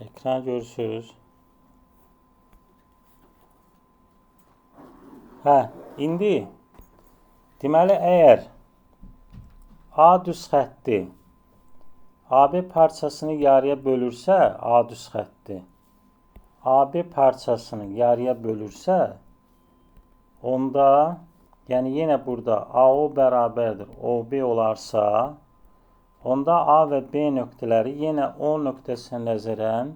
Ekran görürsünüz. Hə, indi deməli əgər A düz xətti AB parçasını yarıya bölürsə, A düz xətti AB parçasını yarıya bölürsə, onda yəni yenə burada AO bərabərdir OB olarsa, onda A və B nöqtələri yenə O nöqtəsinə nəzərən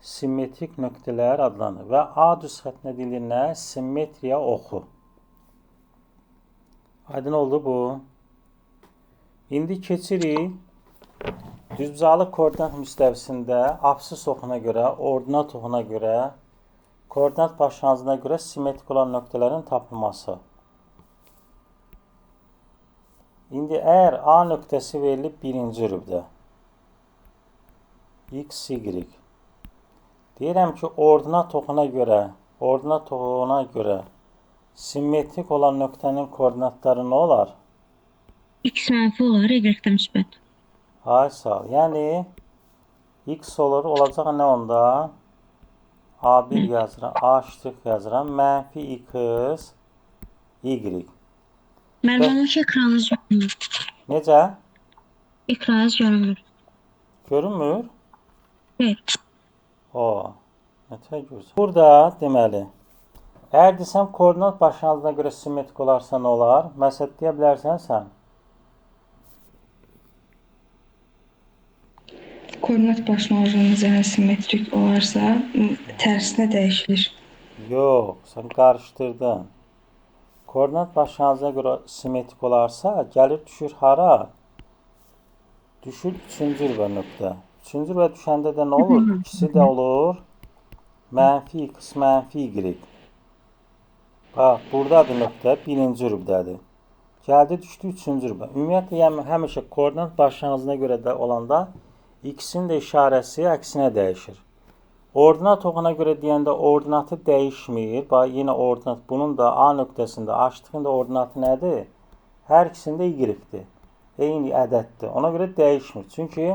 simmetrik nöqtələr adlanır və A düz xəttinə deyilir nə? Simmetriya oxu. Aydın oldu bu. İndi keçirik düzbucaqlı koordinat müstəvisində absis oxuna görə, ordinat oxuna görə, koordinat başlanğıcına görə simmetrik olan nöqtələrin tapılması. İndi əgər A nöqtəsi verilib birinci rübdə, X, Y. Deyirəm ki, ordinat oxuna görə simmetrik olan nöqtənin koordinatları nə olar? X mənfi olar, Y də müsbət. Ay sağ ol. Yəni X olacaq nə onda? A1 yazıram, A' yazıram, mənfi X, Y. Mənim ki, ekranınız görünmür. Necə? Ekranınız görünmür. Görünmür? Evet. O, nətər görürsən? Burada deməli, əgər desəm koordinat başlanğıcına görə simmetrik olarsa nə olar? Məsələn, deyə bilərsən sən. Koordinat başlanğıcına simmetrik olarsa tərsinə dəyişilir. Yox, sən qarışdırdın. Koordinat başlanğıcına görə simmetrik olarsa, gəlir düşür hara? Düşür 3-cü rübə nöqtə. 3-cü rübə düşəndə də nə olur? İkisi də olur mənfi X, mənfi Y. Bax, buradadır nöqtə, birinci rübdədir. Gəldi, düşdü 3-cü rübə. Ümumiyyətlə, yəni həmişə koordinat başlanğıcına görə də olanda X-in də işarəsi əksinə dəyişir. Ordinat oxuna görə deyəndə ordinatı dəyişmir. Bax, yenə ordinat, bunun da A nöqtəsində, H-ın da ordinatı nədir? Hər ikisində Y-dir. Eyni ədəddir. Ona görə dəyişmir. Çünki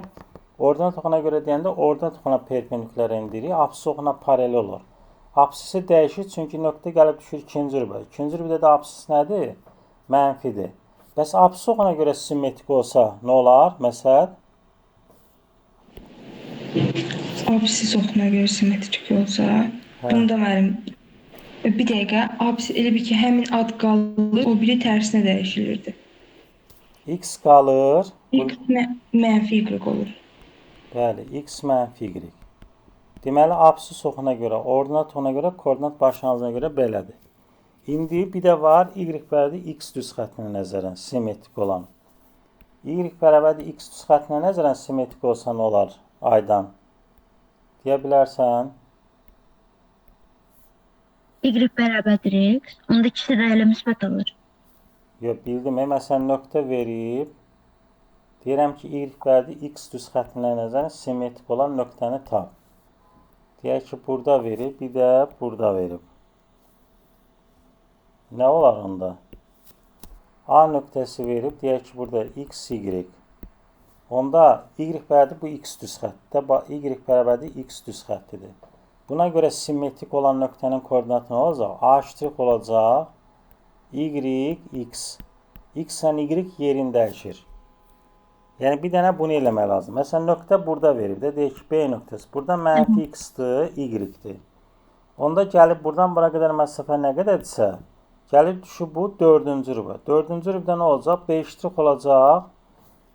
ordinat oxuna görə deyəndə ordinat oxuna perpendikulyar endirir, absis oxuna paralel olur. Absisi dəyişir, çünki nöqtə gəlib düşür 2-ci rübə. 2-ci rübdə də absis nədir? Mənfidir. Bəs absis oxuna görə simmetrik olsa nə olar? Məsəl? Absis oxuna görə simmetrik olsa, bunda mənim bir dəqiqə absis elə bir ki, həmin ad qalır, o biri tərsinə dəyişilirdi. X qalır. X mənfi Y olur. Bəli, X mənfi Y. Deməli, absis oxuna görə, ordinat oxuna görə, koordinat başlanğıcına görə belədir. İndi bir də var, Y bərabərdir X düz xəttinə nəzərən simmetrik olan. Y bərabərdir X düz xəttinə nəzərən simmetrik olsa nə olar? Aydan. Deyə bilərsən. Y bərabərdir X. Onda ikisi də elə müsbət olur. Yox, bildim. Məsələn, nöqtə verib. Deyirəm ki, Y bərabərdir X düz xəttinə nəzərən simmetrik olan nöqtəni tap. Deyək ki, burada verib, bir də burada verib. Nə olar onda? A nöqtəsi verib, deyək ki, burada X, Y. Onda Y bərabərdir bu X düz xətdə, Y bərabərdir X düz xəttidir. Buna görə simmetrik olan nöqtənin koordinatı nə olacaq? A' olacaq, Y, X. X ilə Y yerini dəyişir. Yəni, bir dənə bunu eləmək lazım. Məsələn, nöqtə burada verib də, deyək ki, B nöqtəsi. Burada mənfi X-dir, Y-dir. Onda gəlib, buradan bura qədər məsafə nə qədərdirsə, gəlib düşür bu 4-cü rübə. 4-cü rübdə nə olacaq? B' olacaq.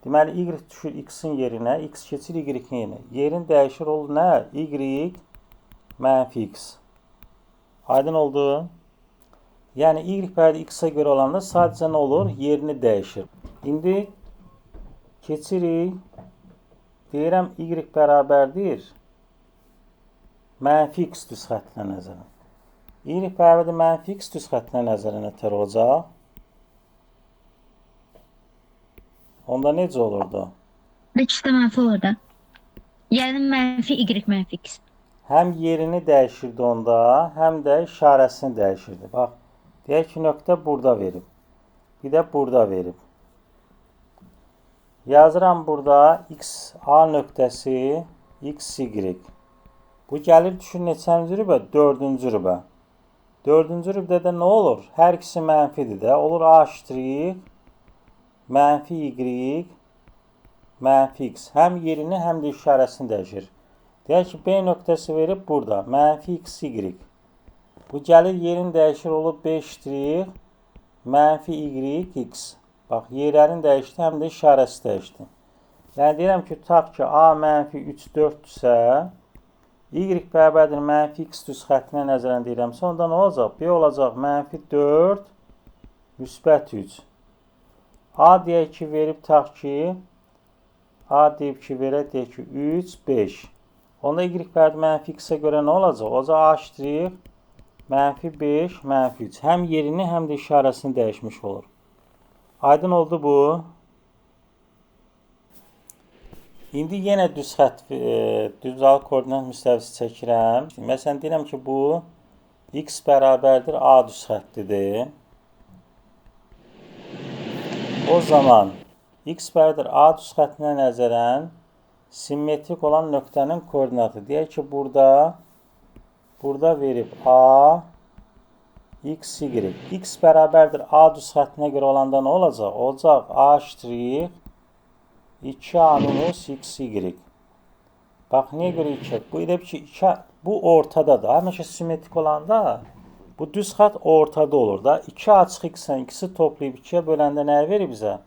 Deməli, Y düşür X-in yerinə, X keçir Y-in yerinə. Yerin dəyişir olur nə? Y mənfi X. Aydın oldu. Yəni, Y bərabərdir X-ə görə olanda sadəcə nə olur? Yerini dəyişir. İndi keçirik. Deyirəm, Y bərabərdir mənfi X düz xəttinə nəzərən. Y bərabərdir mənfi X düz xəttinə nəzərən nətər olacaq? Onda necə olurdu? İkisi də mənfi olur da. Yəni mənfi Y, mənfi X. Həm yerini dəyişirdi onda, həm də işarəsini dəyişirdi. Bax, deyək ki, nöqtə burada verib. Bir də burada verib. Yazıram burada X, A nöqtəsi, X, Y. Bu gəlir düşün neçənci rübə? 4-cü rübə. 4-cü rübdə də nə olur? Hər ikisi mənfidir də. Olur A ştrik, mənfi Y, mənfi X. Həm yerini, həm də işarəsini dəyişir. Deyək ki, B nöqtəsi verib burada. Mənfi X, Y. Bu gəlir yerini dəyişir, olur B ştrik, mənfi Y, X. Bax, yerlərini dəyişdi, həm də işarəsi dəyişdi. Yəni, deyirəm ki, tutaq ki, A mənfi 3, 4-dürsə, Y bərabərdir mənfi X düz xəttinə nəzərən deyirəmsə, onda nə olacaq? B olacaq mənfi 4, müsbət 3. A deyək ki, verib tutaq ki, A deyib ki, verək deyək ki, 3, 5. Onda Y bərabərdir mənfi X-ə görə nə olacaq? Olacaq A ştrik, mənfi 5, mənfi 3. Həm yerini, həm də işarəsini dəyişmiş olur. Aydın oldu bu. İndi yenə düz xətt, düzal koordinat müstəvisi çəkirəm. Məsələn, deyirəm ki, bu X bərabərdir A düz xəttidir. O zaman X bərabərdir A düz xəttinə nəzərən simmetrik olan nöqtənin koordinatı. Deyək ki, burada verib A, X, Y. X bərabərdir A düz xəttinə görə olanda nə olacaq? Olacaq A ştrik 2A minus X, Y. Bax, niyə görə 2? Bu elə ki, bu ortadadır. Həmişə simmetrik olanda bu düz xət ortada olur da. 2 açıq X-ən ikisi toplayıb 2-yə böləndə nəyə verir bizə?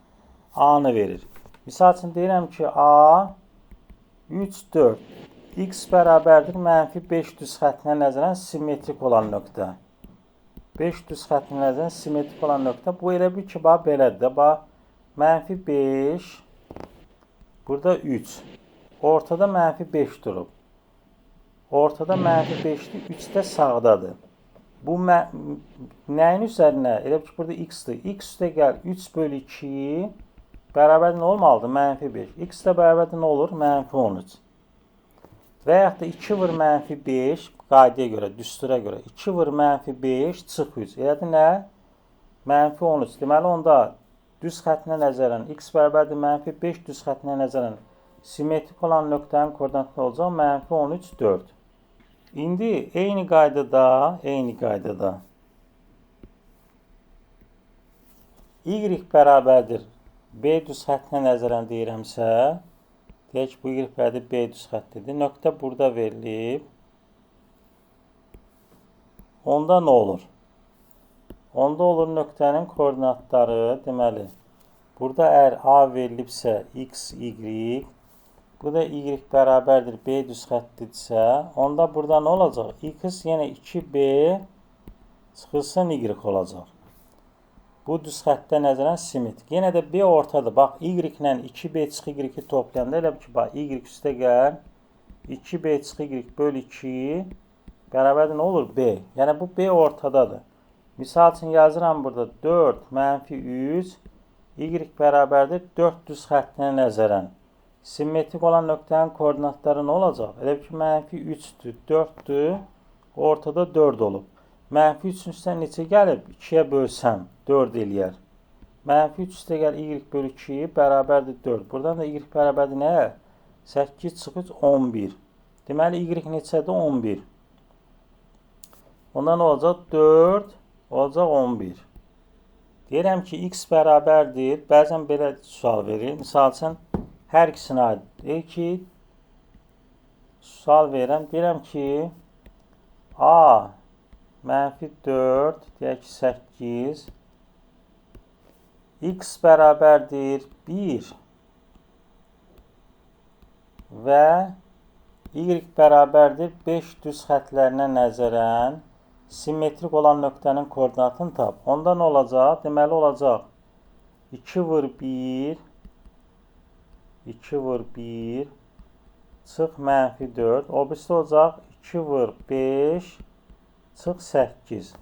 A-nı verir. Misal üçün deyirəm ki, A 3, 4. X bərabərdir mənfi 5 düz xəttinə nəzərən simmetrik olan nöqtə. 5 düz xəttinə nəzərən simmetrik olan nöqtə. Bu elə bir ki, bax, belədir də. Bax, mənfi 5, burada 3. Ortada mənfi 5 durub. Ortada mənfi 5-dir, 3 də sağdadır. Bu nəyin üzərinə? Elə ki, burada X-dir. X üstə gəl 3 bölü 2 bərabər nə olmalıdır? Mənfi 5. X də bərabər nə olur? Mənfi 13. Və yaxud da 2 vur mənfi 5 qaydaya görə, düstura görə. 2 vur mənfi 5 çıx 3. Elədir nə? Mənfi 13. Deməli, onda düz xəttinə nəzərən X bərabərdir mənfi 5 düz xəttinə nəzərən simmetrik olan nöqtənin koordinatı olacaq mənfi 13, 4. İndi eyni qaydada Y bərabərdir B düz xəttinə nəzərən deyirəmsə, deyək ki, bu Y bərabərdir B düz xəttidir. Nöqtə burada verilib. Onda nə olur? Onda olur nöqtənin koordinatları, deməli, burada əgər A verilibsə X, Y, bu da Y bərabərdir B düz xəttidirsə, onda burada nə olacaq? X yenə 2B çıxılsın Y olacaq. Bu düz xəttə nəzərən simmetrik. Yenə də B ortadır. Bax, Y ilə 2B çıx Y toplayanda elə ki, bax, Y üstə gəl, 2B çıx Y bölü 2 bərabərdir nə olur? B. Yəni, bu B ortadadır. Misal üçün yazıram burada 4 mənfi 3 Y bərabərdir 4 düz xəttinə nəzərən. Simmetrik olan nöqtənin koordinatları nə olacaq? Elə ki, mənfi 3-dür, 4-dür, ortada 4 olub. Mənfi 3-ün üstə neçə gəlib? 2-yə bölsəm 4 eləyər. Mənfi 3 üstə gəl Y bölü 2 bərabərdir 4. Buradan da Y bərabərdir nəyə? 8 çıxış 11. Deməli, Y neçədir? 11. Onda nə olacaq? 4 olacaq 11. Deyirəm ki, X bərabərdir. Bəzən belə sual verir. Misal üçün, hər ikisinə aid. Deyir ki, sual verirəm. Deyirəm ki, A mənfi 4, deyək ki, 8. X bərabərdir 1 və Y bərabərdir 5 düz xətlərinə nəzərən simmetrik olan nöqtənin koordinatını tap. Onda nə olacaq? Deməli olacaq 2 vur 1 2 vur 1 çıx mənfi 4. O birisi olacaq 2 vur 5 çıx 8.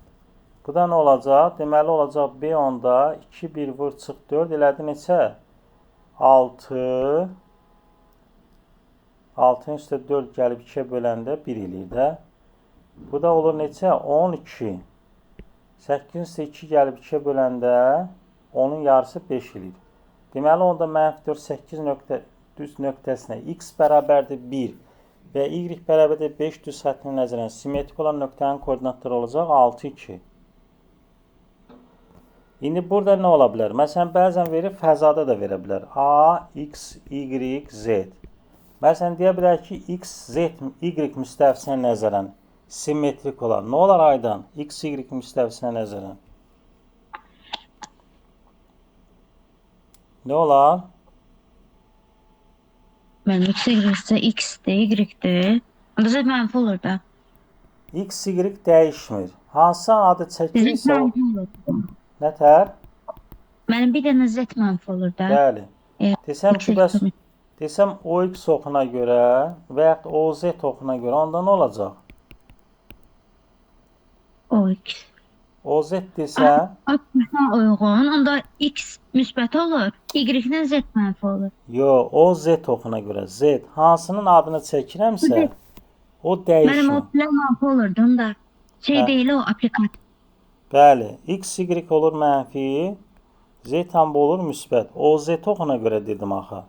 Bu da nə olacaq? Deməli olacaq B onda 2 1 vur çıx 4 elədi neçə? 6. 6-ın üstə 4 gəlib 2-yə böləndə 1 eləyir də. Bu da olur neçə? 12. 8-in üstə 2 gəlib 2-yə böləndə onun yarısı 5 eləyir. Deməli onda mənfi 4, 8 düz nöqtəsinə X bərabərdir 1 və y bərabərdir 5 düz xəttinə nəzərən simmetrik olan nöqtənin koordinatları olacaq 6, 2. İndi burada nə ola bilər? Məsələn, bəzən verir, fəzada da verə bilər. A, X, Y, Z. Məsələn, deyə bilər ki, X, Z, Y müstəvisinə nəzərən simmetrik olan. Nə olar Aydan? X, Y müstəvisinə nəzərən. Nə olar? Mənim x y-sə x-dir, y-dir. Onda z mənfi olur da. X, Y dəyişmir. Hansı adı Z çəkirsə o... mənfi olur. Nətər? Mənim bir dənə z mənfi olur da. Bəli. Desəm ki, bəs X, desəm OX oxuna görə və yaxud OZ oxuna görə onda nə olacaq? o x. OZ desəm, Buna uyğun, onda x müsbət olur, y-dən z mənfi olur. yox, OZ oxuna görə Z hansının adını çəkirəmsə, o Mənim o dəyişmir. bilə mənfi olurdu, onda Hə. deyil o aplikat. Bəli, X, Y olur mənfi, Z tam olur müsbət. OZ oxuna görə dedim axı.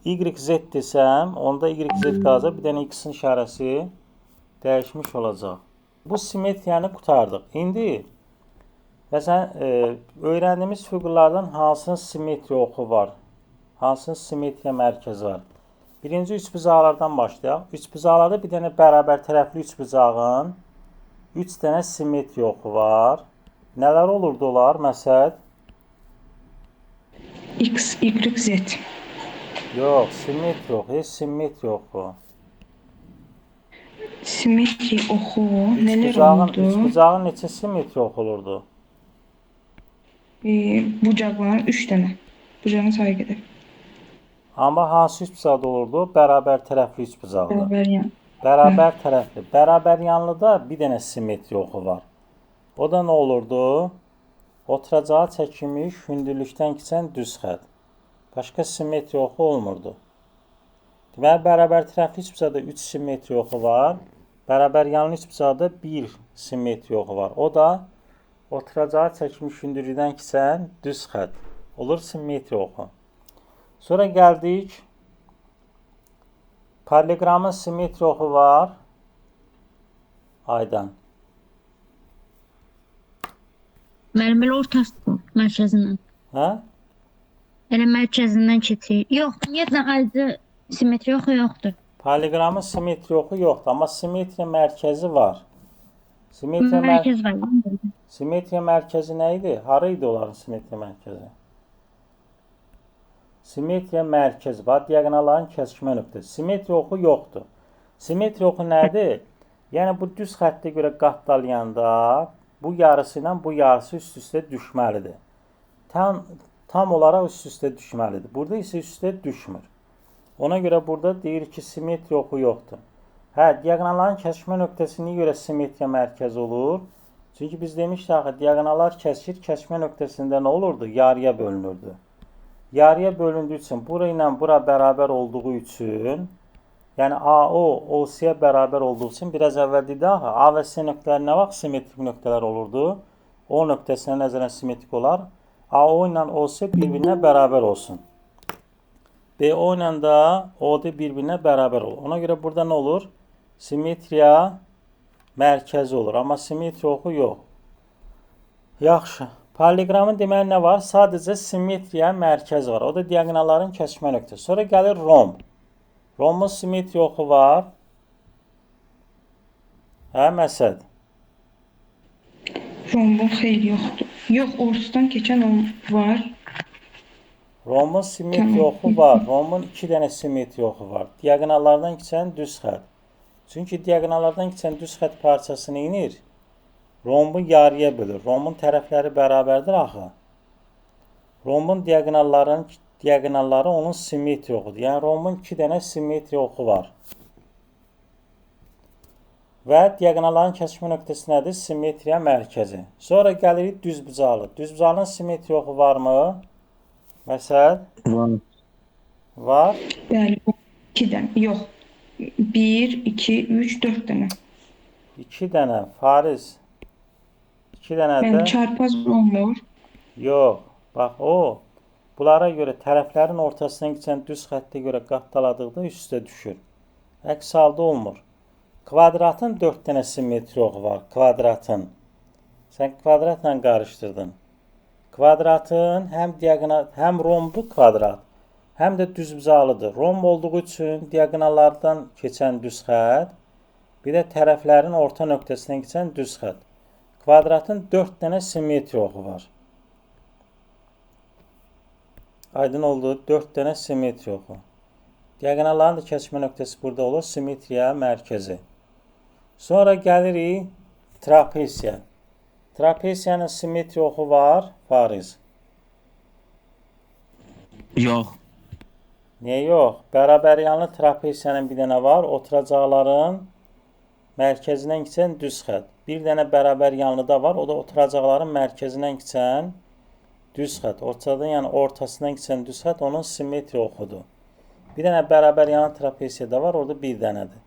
Y, Z desəm, onda Y, Z qalacaq, bir dənə X-in işarəsi dəyişmiş olacaq. Bu simmetriyanı qutardıq. İndi məsələn, öyrəndiyimiz fiqurlardan hansının simmetriya oxu var? Hansının simmetriya mərkəzi var? Birinci üçbucaqlardan başlayaq. Üçbucaqlarda bir dənə bərabər tərəfli üçbucağın 3 dənə simmetriya oxu var. Nələr olurdu onlar? Məsəl? X, Y, Z. Yox, simmetriya oxu, simmetriya oxu. Simmetri oxu nələr olurdu? Üçbucağın neçə simmetriya oxu olurdu? Bucaqların 3 dənə. Bucağın sayı qədər. Amma hansı üçbucaqda olurdu? Bərabər tərəfli üçbucaqda. Bərabər yan. Bərabər tərəfli. Bərabər yanlıda bir dənə simmetriya oxu var. O da nə olurdu? Oturacağı çəkilmiş hündürlükdən keçən düz xətt. Başqa simmetriya oxu olmurdu. Deməli, bərabər tərəfli üçbucaqda 3 simmetriya oxu var. Bərabər yanlı üçbucaqda 1 simmetriya oxu var. O da oturacağı çəkilmiş hündürlükdən keçən düz xətt. Olur simmetriya oxu. Sonra gəldik. Paralelogramın simmetriya oxu var. Aydan. Mənim elə ortası mərkəzindən. Hə? Elə mərkəzindən keçir. Yox, ümumiyyətlə ayrıca simmetriya yoxdur. Paralelogramın simmetriya oxu yoxdur, amma simmetriya mərkəzi var. Mərkəz var. Simmetriya mərkəzi nə idi? Hara idi onların simmetriya mərkəzi? Simmetriya mərkəzi var, diaqonalların kəsişmə nöqtəsi. Simmetriya oxu yoxdur. Simmetriya oxu nədir? Yəni bu düz xəttə görə qatdalayanda bu yarısı ilə bu yarısı üst-üstə düşməlidir. Tam olaraq üst-üstə düşməlidir. Burada isə üst-üstə düşmür. Ona görə burada deyir ki, simmetriya oxu yoxdur. Hə, diaqonalların kəsişmə nöqtəsini görə simmetriya mərkəzi olur. Çünki biz demişdik axı, diaqonallar kəsişir, kəsişmə nöqtəsində nə olurdu? Yarıya bölünürdü. Yarıya bölündüyü üçün, bura ilə bura bərabər olduğu üçün, yəni AO, OC-yə bərabər olduğu üçün, biraz əvvəl dedik axı, A və C nöqtələri nə vaxt simmetrik nöqtələr olurdu? O nöqtəsinə nəzərən simmetrik olar. AO ilə OC bir-birinə bərabər olsun. BO ilə də OD bir-birinə bərabər olur. Ona görə burada nə olur? Simmetriya mərkəzi olur. Amma simmetriya oxu yox. Yaxşı. Paralelogramın deməli nə var? Sadəcə simmetriya mərkəzi var. O da diaqonalların kəsişmə nöqtəsi. Sonra gəlir romb. Rombun simmetriya oxu var. Hə, Məsəd? Rombun xeyli yoxdur. Yox, ortadan keçən var. Rombun simmetriya oxu var. Rombun 2 dənə simmetriya oxu var. Diaqonallardan keçən düz xətt. Çünki diaqonallardan keçən düz xətt parçasını inir. Rombu yarıya bölür. Rombun tərəfləri bərabərdir axı. Rombun diaqonalları onun simmetriya oxudur. Yəni rombun 2 dənə simmetriya oxu var. Və diaqonalların kəsişmə nöqtəsi nədir? Simmetriya mərkəzi. Sonra gəlirik düzbucaqlı. Düzbucaqlının simmetriya oxu varmı? Məsəl? Var. Var. Bəli, 2 dənə. Yox. 1, 2, 3, 4 dənə. 2 dənə. Fariz. 2 dənə də. Yəni çarpaz olmur. Yox. Bax o. Bunlara görə tərəflərin ortasından keçən düz xəttə görə qatlaladıqda üst-üstə düşür. Əks halda olmur. Kvadratın 4 dənə simmetri oxu var. Kvadratın. Sən kvadratla qarışdırdın. Kvadratın həm diagonal, həm rombu kvadrat, həm də düzbucaqlıdır. Romb olduğu üçün diagonallardan keçən düz xətt, bir də tərəflərin orta nöqtəsindən keçən düz xətt. Kvadratın 4 dənə simmetri oxu var. Aydın oldu. 4 dənə simmetri oxu. Diagonalların da kəsmə nöqtəsi burada olur. Simmetriya mərkəzi. Sonra gəlirik trapesiya. Trapesiyanın simmetri oxu var. Fariz. Yox. Niyə yox? Bərabəryanlı trapesiyanın bir dənə var. Oturacaqların mərkəzindən keçən düz xətt. Bir dənə bərabəryanlı da var. O da oturacaqların mərkəzindən keçən düz xətt. Ortadan, yəni ortasından keçən düz xətt onun simmetri oxudur. Bir dənə bərabəryanlı trapesiya da var. Orada bir dənədir.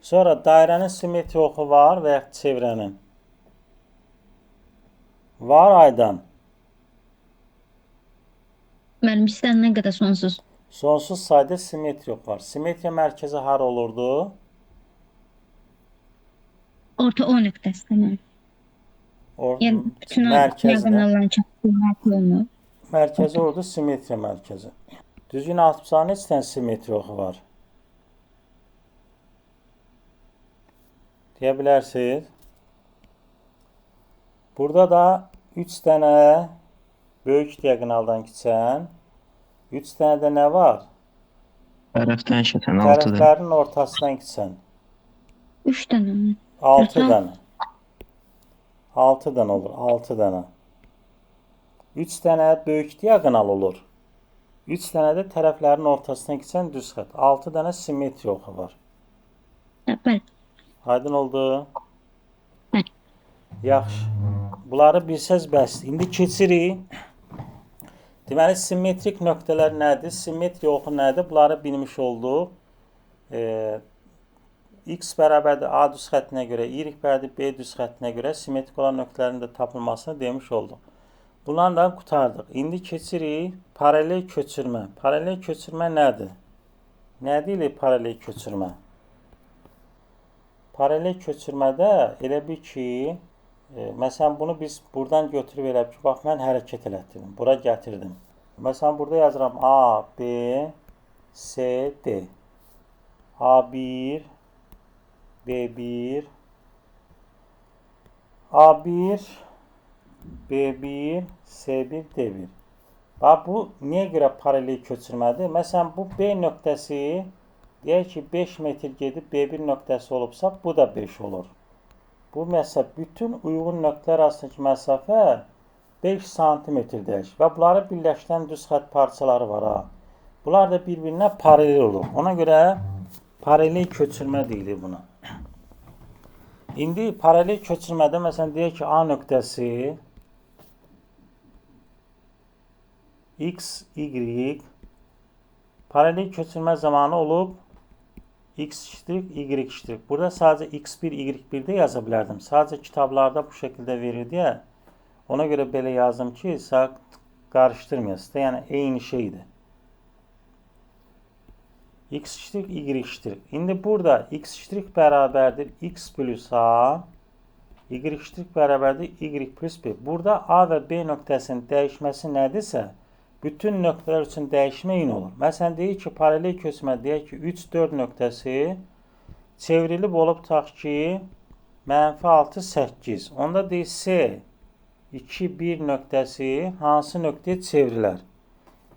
Sonra dairənin simmetri oxu var və ya çevrənin. Var Aydan. Müəllim istənilən qədər sonsuz. Sonsuz sayda simmetri oxu var. Simmetriya mərkəzi hara olurdu? Orta O nöqtəsində müəllim. Yəni bütün Mərkəzdə. diagonalların çatışması olmur. Mərkəzi oldu simmetriya mərkəzi. Düzgün altıbsağın neçə dənə simmetri oxu var? Deyə bilərsiniz. Burada da 3 dənə böyük diagonaldan keçən, 3 dənə də nə var? Tərəfdən keçən 6 dənə. Tərəflərin ortasından keçən. 3 dənə mi? 6 Yoxsa- dənə. 6 dənə olur, 6 dənə. 3 dənə böyük diagonal olur. 3 dənə də tərəflərin ortasından keçən düz xətt. 6 dənə simmetri oxu var. Bəli. Aydın oldu. Bəli. Yaxşı. Bunları bilsəz bəsdir. İndi keçirik. Deməli, simmetrik nöqtələr nədir? Simmetri oxu nədir? Bunları bilmiş olduq. X bərabərdir A düz xəttinə görə, Y bərabərdir B düz xəttinə görə simmetrik olan nöqtələrin də tapılmasını demiş olduq. Bundan da qutardıq. İndi keçirik paralel köçürmə. Paralel köçürmə nədir? Nə deyilir paralel köçürmə? Paralel köçürmədə elə bil ki, məsələn, bunu biz buradan götürüb elə bil ki, bax, mən hərəkət elətdirdim. Bura gətirdim. Məsələn, burada yazıram A, B, C, D. A1, B1, A1, B1, C1, D1. Bax, bu niyə görə paralel köçürmədir? Məsələn, bu B nöqtəsi, deyək ki, 5 metr gedib B1 nöqtəsi olubsa, bu da 5 olur. Bu məsələ, bütün uyğun nöqtələr arasındakı məsafə 5 cm deyək. Və bunları birləşdirən düz xətt parçaları var. Ha. Bunlar da bir-birinə paralel olur. Ona görə paralel köçürmə deyilir buna. İndi paralel köçürmədə, məsələn, deyək ki, A nöqtəsi X, Y paralel köçürmə zamanı olub X iştirik, Y iştirik. Burada sadəcə X1, Y1-də yaza bilərdim. Sadəcə kitablarda bu şəkildə verir deyə. Ona görə belə yazdım ki, qarışdırmayasınız da, yəni eyni şeydir. X iştirik, Y iştirik. İndi burada X iştirik bərabərdir X plus A, Y iştirik bərabərdir Y plus B. Burada A və B nöqtəsinin dəyişməsi nədirsə, bütün nöqtələr üçün dəyişmə eyni olur. Məsələn, deyək ki, paralel köçürmə, deyək ki, 3, 4 nöqtəsi çevrilib olub tutaq ki, -6, 8. Onda deyək C, 2, 1 nöqtəsi hansı nöqtəyə çevrilər?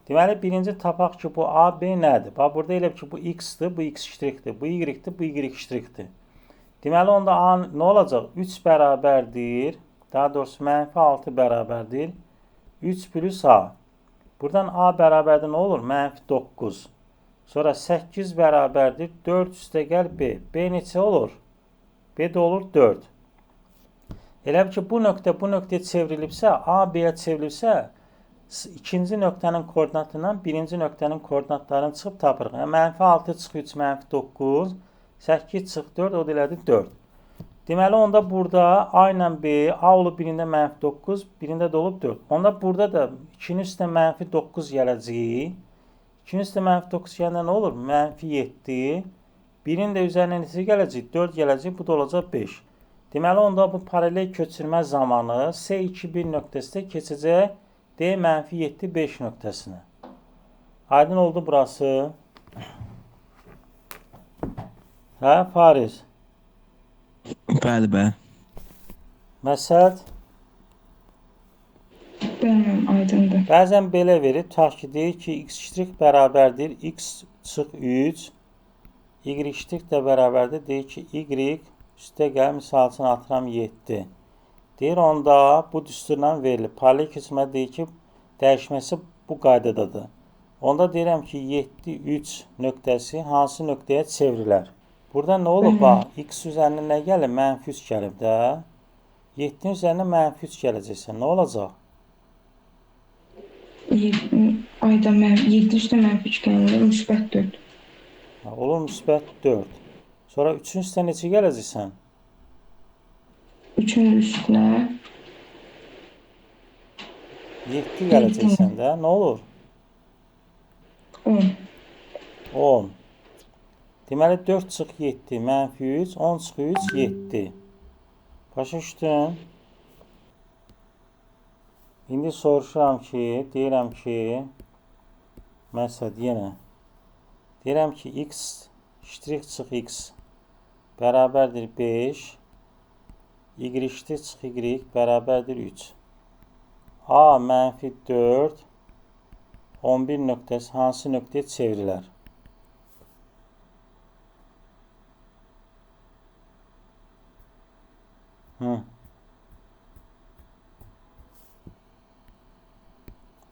Deməli, birinci tapaq ki, bu A, B nədir? Bax, burada elə ki, bu X-dir, bu X iştirikdir, bu Y-dir, bu Y iştirikdir. Deməli, onda A nə olacaq? 3 bərabərdir, daha doğrusu -6 bərabərdir, 3 plus A. Buradan A bərabərdir nə olur? -9. Sonra 8 bərabərdir, 4 üstə gəl B. B neçə olur? B də olur 4. Elə ki, bu nöqtəyə çevrilibsə, A, B-yə çevrilibsə, ikinci nöqtənin koordinatından birinci nöqtənin koordinatlarını çıxıb tapırıq. Yəni, -6 çıxı 3, -9, 8 çıx 4, o da elədir 4. Deməli, onda burada A ilə B, A olub birində -9, birində də olub 4. Onda burada da 2-nin üstə -9 gələcək. 2-nin üstə -9 gələndə nə olur? -7, 1-in də üzərinə neçə gələcək? 4 gələcək, bu da olacaq 5. Deməli, onda bu paralel köçürmə zamanı S2-1 nöqtəsində keçəcək D -7, 5 nöqtəsinə. Aydın oldu burası. Hə, Fariz? Bəli, bəli. Məsəd? Bilmirəm, aydındır. Bəzən belə verir, tutaq ki, deyir ki, x' bərabərdir, x çıx 3, y' də bərabərdir, deyir ki, y üstə gəl, misal üçün atıram 7. Deyir, onda bu düsturla verilir. Paralel köçürmə deyir ki, dəyişməsi bu qaydadadır. Onda deyirəm ki, 7, 3 nöqtəsi hansı nöqtəyə çevrilər? Burada nə olub? Bax, x üzərinə nə gəlir? -3 gəlib də. 7-nin üzərinə -3 gələcəksə, nə olacaq? Ayda 7 üstə -3 gəlir, müsbət 4. Olur müsbət 4. Sonra 3-ün üstə neçə gələcəksən? 3-ün üstünə 7 gələcəksən də. Nə olur? 10. 10. Deməli 4 çıx 7 -3, 10 çıx 3 7. Başa düşdün? İndi soruşuram ki, deyirəm ki, məsəl yenə. Deyirəm ki, x çıx x bərabərdir 5, y çıx y bərabərdir 3. A -4, 11 nöqtəsi hansı nöqtəyə çevrilər?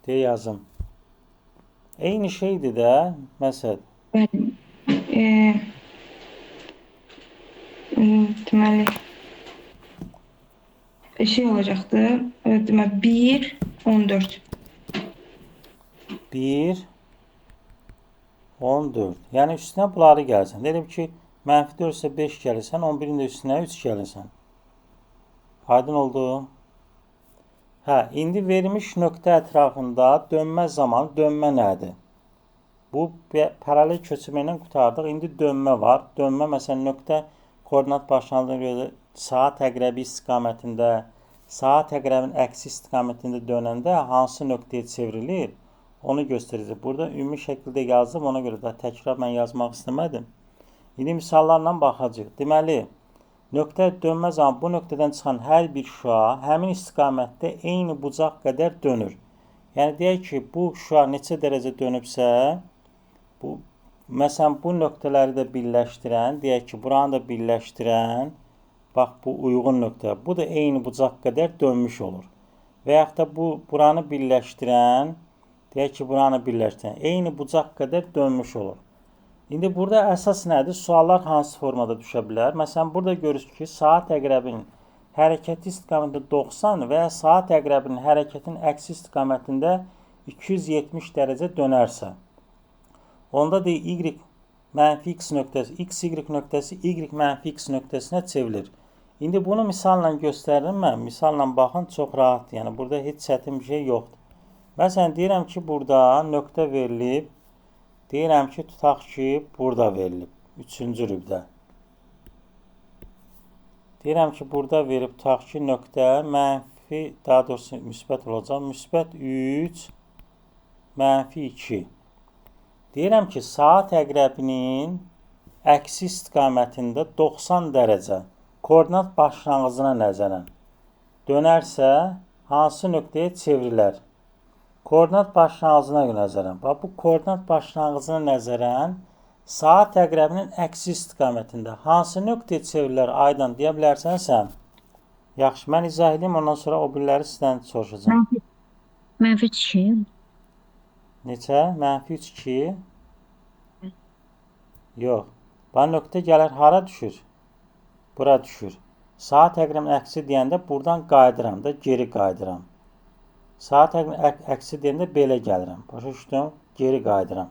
De yazım. Eyni şeydir də, məsəl. Bəli. Deməli şey olacaqdı. Deməli 1, 14. 1, 14. Yəni üstünə bunları gəlsən. Dedim ki, -4 isə 5 gəlirsən, 11-in də üstünə 3 gəlirsən. Aydın oldu. Hə, indi verilmiş nöqtə ətrafında dönmə zamanı dönmə nədir? Bu paralel köçürmə ilə qurtardıq. İndi dönmə var. Dönmə məsələn nöqtə koordinat başlanğıcına görə saat əqrəbi istiqamətində, saat əqrəbinin əksi istiqamətində dönəndə hansı nöqtəyə çevrilir? Onu göstərəcək. Burada ümumi şəkildə yazdım. Ona görə də təkrar mən yazmaq istəmədim. İndi misallarla baxacaq. Deməli, nöqtə dönmə zamanı bu nöqtədən çıxan hər bir şüa həmin istiqamətdə eyni bucaq qədər dönür. Yəni, deyək ki, bu şüa neçə dərəcə dönübsə, məsələn, bu nöqtələri də birləşdirən, deyək ki, buranı da birləşdirən, bax, bu uyğun nöqtə, bu da eyni bucaq qədər dönmüş olur. Və yaxud da buranı birləşdirən, deyək ki, buranı birləşdirən, eyni bucaq qədər dönmüş olur. İndi burada əsas nədir? Suallar hansı formada düşə bilər? Məsələn, burada görürsünüz ki, saat əqrəbinin hərəkəti istiqamətində 90 və ya saat əqrəbinin hərəkətin əksi istiqamətində 270 dərəcə dönərsə, onda da y -x nöqtəsi, x, y nöqtəsi y -x nöqtəsinə çevrilir. İndi bunu misalla göstərirəm mən. Misalla baxın, çox rahatdır. Yəni, burada heç çətin bir şey yoxdur. Məsələn, deyirəm ki, burada nöqtə verilib. Deyirəm ki, tutaq ki, burada verilib. 3-cü rübdə. Deyirəm ki, burada verib, tutaq ki, nöqtə mənfi, daha doğrusu müsbət olacaq. Müsbət 3, -2. Deyirəm ki, saat əqrəbinin əksi istiqamətində 90 dərəcə koordinat başlanğıcına nəzərən dönərsə, hansı nöqtəyə çevrilər? Koordinat başlanğıcına nəzərən. Bax, bu koordinat başlanğıcına nəzərən saat əqrəbinin əksi istiqamətində hansı nöqtəyə çevrilər? Aydın, deyə bilərsən sən? Yaxşı, mən izah edeyim, ondan sonra o birləri sizdən soruşacağım. -2. Neçə? -2? Yox. Bax, nöqtə gəlir, hara düşür? Bura düşür. Saat əqrəbinin əksi deyəndə buradan qayıdıram da, geri qayıdıram. Saat əksi deyəndə belə gəlirəm. Başa düşdüm? Geri qayıdıram.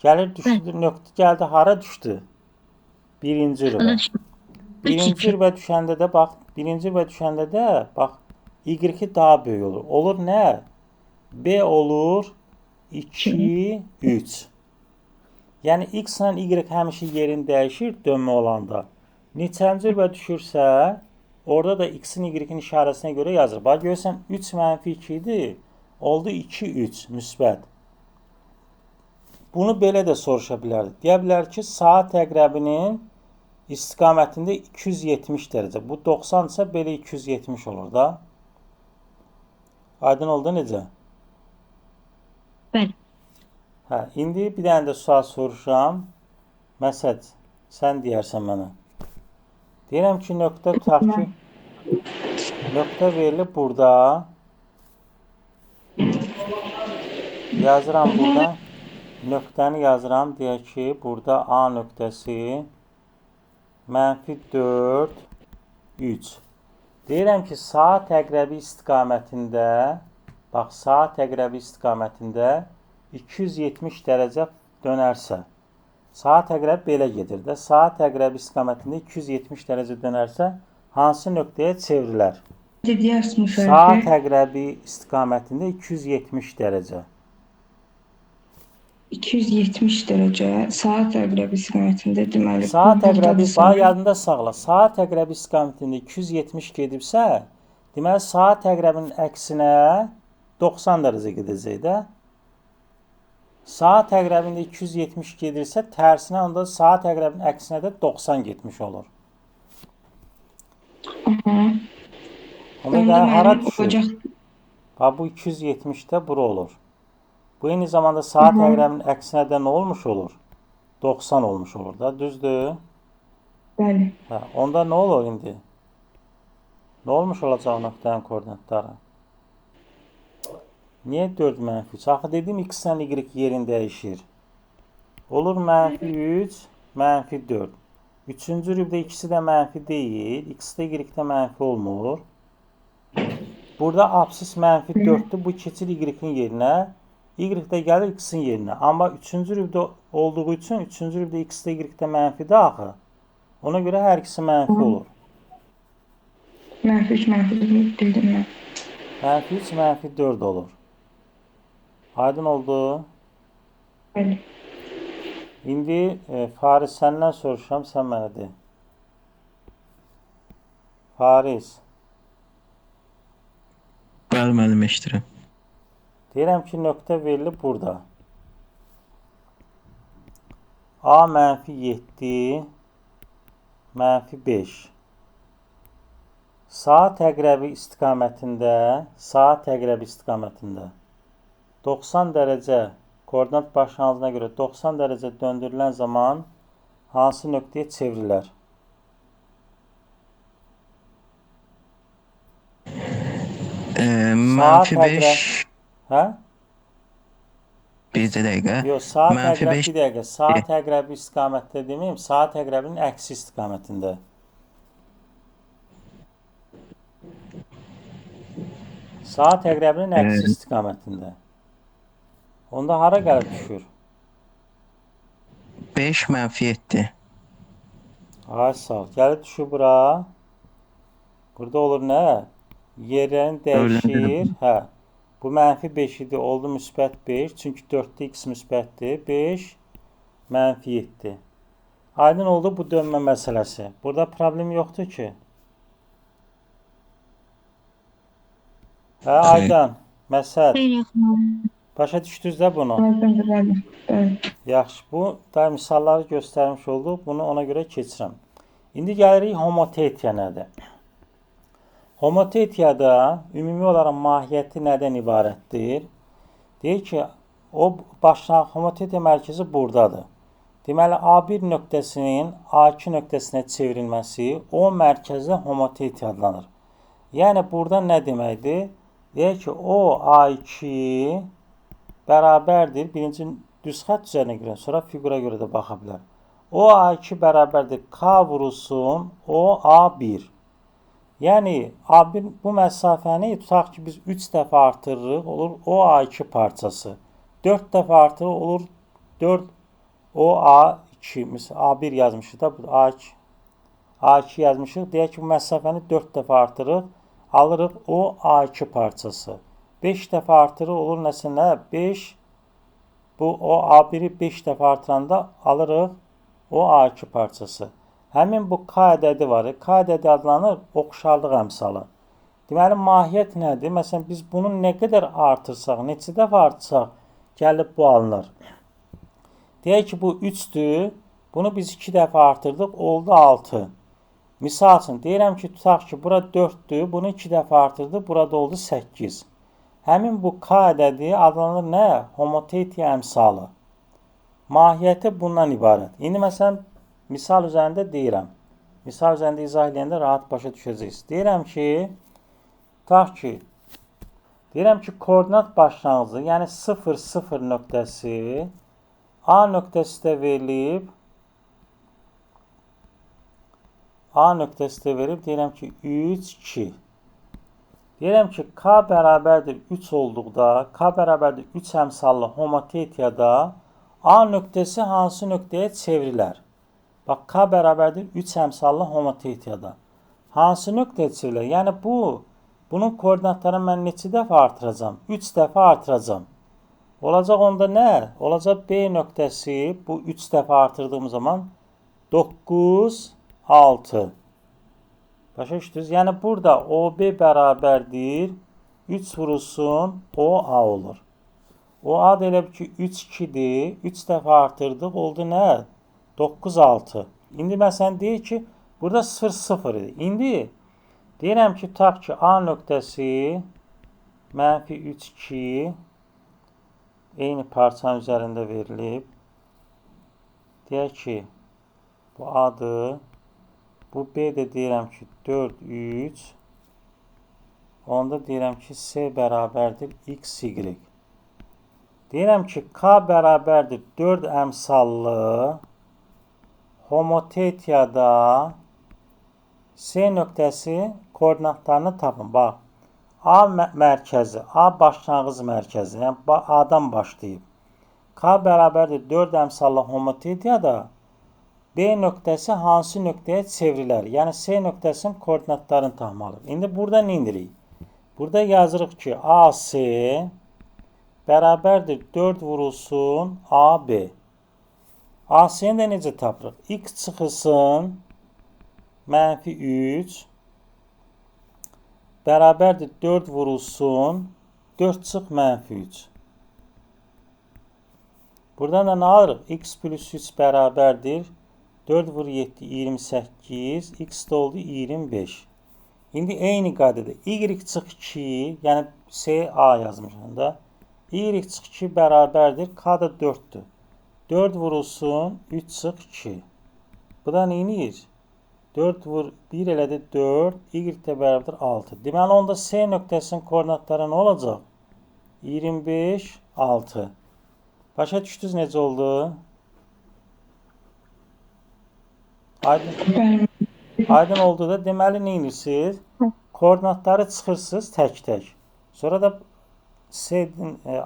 Gəlir, düşdü, nöqtə gəldi, hara düşdü? Birinci rübə. Birinci rübə düşəndə də, bax, y daha böyük olur. Olur nə? B olur 2, 3. Yəni x ilə y həmişə yerini dəyişir dönmə olanda. Neçənci rübə düşürsə, orada da x-in y-in işarəsinə görə yazır. Bax görürsən 3 mənfi 2 idi. Oldu 2 3 müsbət. Bunu belə də soruşa bilərdik. Deyə bilər ki, saat əqrəbinin istiqamətində 270 dərəcə. Bu 90 isə belə 270 olur da. Aydın oldu necə? Bəli. Hə, indi bir dənə də sual soruşuram. Məsəl, sən deyərsən mənə. Deyirəm ki, nöqtə tutaq ki, nöqtə verilib burada. Yazıram burada. Nöqtəni yazıram. Deyək ki, burada A nöqtəsi -4, 3. Deyirəm ki, saat əqrəbi istiqamətində, bax, saat əqrəbi istiqamətində 270 dərəcə dönərsə, saat əqrəbi belə gedir də, saat əqrəbi istiqamətində 270 dərəcə dönərsə, hansı nöqtəyə çevrilər? Saat əqrəbi istiqamətində 270 dərəcə. 270 dərəcə saat əqrəbi istiqamətində deməli. Saat əqrəbi, bax yadında saxla. Saat əqrəbi istiqamətində 270 gedibsə, deməli saat əqrəbinin əksinə 90 dərəcə gedəcək də. Saat əqrəbində 270 gedirsə, tərsinə onda saat əqrəbinin əksinə də 90 getmiş olur. Onda hara düşür? Bax bu 270-də bura olur. Bu eyni zamanda saat əqrəbinin əksinə də nə olmuş olur? 90 olmuş olur da, düzdür? Bəli. Hə, onda nə olur indi? Nə olmuş olacaq nöqtənin koordinatları? Niyə 4 -3? Axı dedim x ilə y yerini dəyişir. Olur -3, -4. Üçüncü rübdə ikisi də mənfi deyil. X də y-də mənfi olmur. Burada absis -4'dür. Bu keçir y-in yerinə. Y də gəlir x-in yerinə. Amma üçüncü rübdə olduğu üçün üçüncü rübdə x də y-də mənfidir axı. Ona görə hər ikisi mənfi olur. -3, -4 bildim mən. -3, -4 olur. Aydın oldu. Bəli. İndi Fariz səndən soruşuram, sən mənə de. Fariz. Bəli, müəllim, eşidirəm. Deyirəm ki, nöqtə verilib burada. A -7, -5. Saat əqrəbi istiqamətində 90 dərəcə koordinat başlanğıcına görə 90 dərəcə döndürülən zaman hansı nöqtəyə çevrilər? -5. Hə? Bir dəqiqə. Yox, saat əqrəbi -5. bir dəqiqə. Saat əqrəbi istiqamətdə deməyim, saat əqrəbinin əksi istiqamətində. Saat əqrəbinin əksi istiqamətində. Onda hara gəlib düşür? 5 -7. Ay sağ ol. Gəlib düşür bura. Burada olur nə? Yerlərini dəyişir. Hə. Bu -5 idi, oldu müsbət 5. Çünki 4'də x müsbətdir. 5 -7. Aydın oldu bu dönmə məsələsi. Burada problem yoxdur ki. Hə, Aydan. Məsəl. Xeyr yaxın. Başa düşdünüz də bunu? Aydındır, bəli. Bəli. Yaxşı, bu da misalları göstərmiş olduq. Bunu ona görə keçirəm. İndi gəlirik homotetiya nədir? Homotetiyada ümumi olaraq mahiyyəti nədən ibarətdir? Deyir ki, o başlanğıc homotetiya mərkəzi buradadır. Deməli, A1 nöqtəsinin A2 nöqtəsinə çevrilməsi o mərkəzdə homotetiya adlanır. Yəni, burada nə deməkdir? Deyir ki, o A2 bərabərdir. Birinci düz xətt üzərinə görə, sonra fiqura görə də baxa bilər. O A2 bərabərdir K vurulsun o A1. Yəni, A1 bu məsafəni tutaq ki, biz 3 dəfə artırırıq, olur o A2 parçası. 4 dəfə artırırıq, olur 4 o A2. Mesela A1 yazmışıq da, A2 yazmışıq. Deyək ki, bu məsafəni 4 dəfə artırırıq, alırıq o A2 parçası. 5 dəfə artırırıq, olur nəsə nə? 5 Bu o A1'i 5 dəfə artıranda alırıq o A2 parçası. Həmin bu K ədədi var. K ədədi adlanır oxşarlıq əmsalı. Deməli, mahiyyət nədir? Məsələn, biz bunu nə qədər artırsaq, neçə dəfə artırsaq, gəlib bu alınır. Deyək ki, bu 3-dür. Bunu biz 2 dəfə artırdıq, oldu 6. Misal üçün, deyirəm ki, tutaq ki, bura 4-dür. Bunu 2 dəfə artırdıq, burada oldu 8. Həmin bu K ədədi adlanır nə? Homotetiya əmsalı. Mahiyyəti bundan ibarət. İndi məsələn, misal üzərində deyirəm. Misal üzərində izah edəndə rahat başa düşəcəksiniz. Deyirəm ki, koordinat başlanğıcı, yəni 0, 0 nöqtəsi A nöqtəsi də verilib. Deyirəm ki, 3, 2. Deyirəm ki, K bərabərdir 3 olduqda, K bərabərdir 3 əmsallı homotetiyada A nöqtəsi hansı nöqtəyə çevrilər? Bax, K bərabərdir 3 əmsallı homotetiyada. Hansı nöqtəyə çevrilər? Yəni, bunun koordinatlarını mən neçə dəfə artıracam? 3 dəfə artıracam. Olacaq onda nə? Olacaq B nöqtəsi, bu 3 dəfə artırdığım zaman 9, 6. Başa düşdünüz? Yəni, burada OB bərabərdir 3 vurulsun OA olur. OA da elə ki 3, 2-dir. 3 dəfə artırdıq. Oldu nə? 9, 6. İndi məsələn deyir ki, burada 0, 0 idi. İndi deyirəm ki, tutaq ki, A nöqtəsi mənfi 3, 2 eyni parçanın üzərində verilib. Deyək ki, bu A-dır. Bu B də deyirəm ki, 4, 3. Onda deyirəm ki, C bərabərdir X, Y. Deyirəm ki, K bərabərdir 4 əmsallı homotetiyada C nöqtəsi koordinatlarını tapın. Bax, A mərkəzi, A başlanğıc mərkəzi, yəni A-dan başlayıb. K bərabərdir 4 əmsallı homotetiyada B nöqtəsi hansı nöqtəyə çevrilər? Yəni, C nöqtəsinin koordinatlarını tapmalıyıq. İndi burada nə edirik? Burada yazırıq ki, AC bərabərdir 4 vurulsun AB. AC-ni də necə tapırıq? X çıxılsın mənfi 3 bərabərdir 4 vurulsun 4 çıx mənfi 3. Buradan da nə alırıq? X plus 3 bərabərdir 4 vur 7, 28. X də oldu 25. İndi eyni qaydada Y çıx 2, yəni C, A yazmışam da. Y çıx 2 bərabərdir. K da 4-dür. 4 vurulsun 3 çıx 2. Bu da neyinir? 4 vur 1 elədi 4. Y də bərabərdir 6. Deməli, onda C nöqtəsinin koordinatları nə olacaq? 25, 6. Başa düşdünüz necə oldu? Aydın oldu da deməli nə edirsiniz? Koordinatları çıxırsınız tək-tək. Sonra da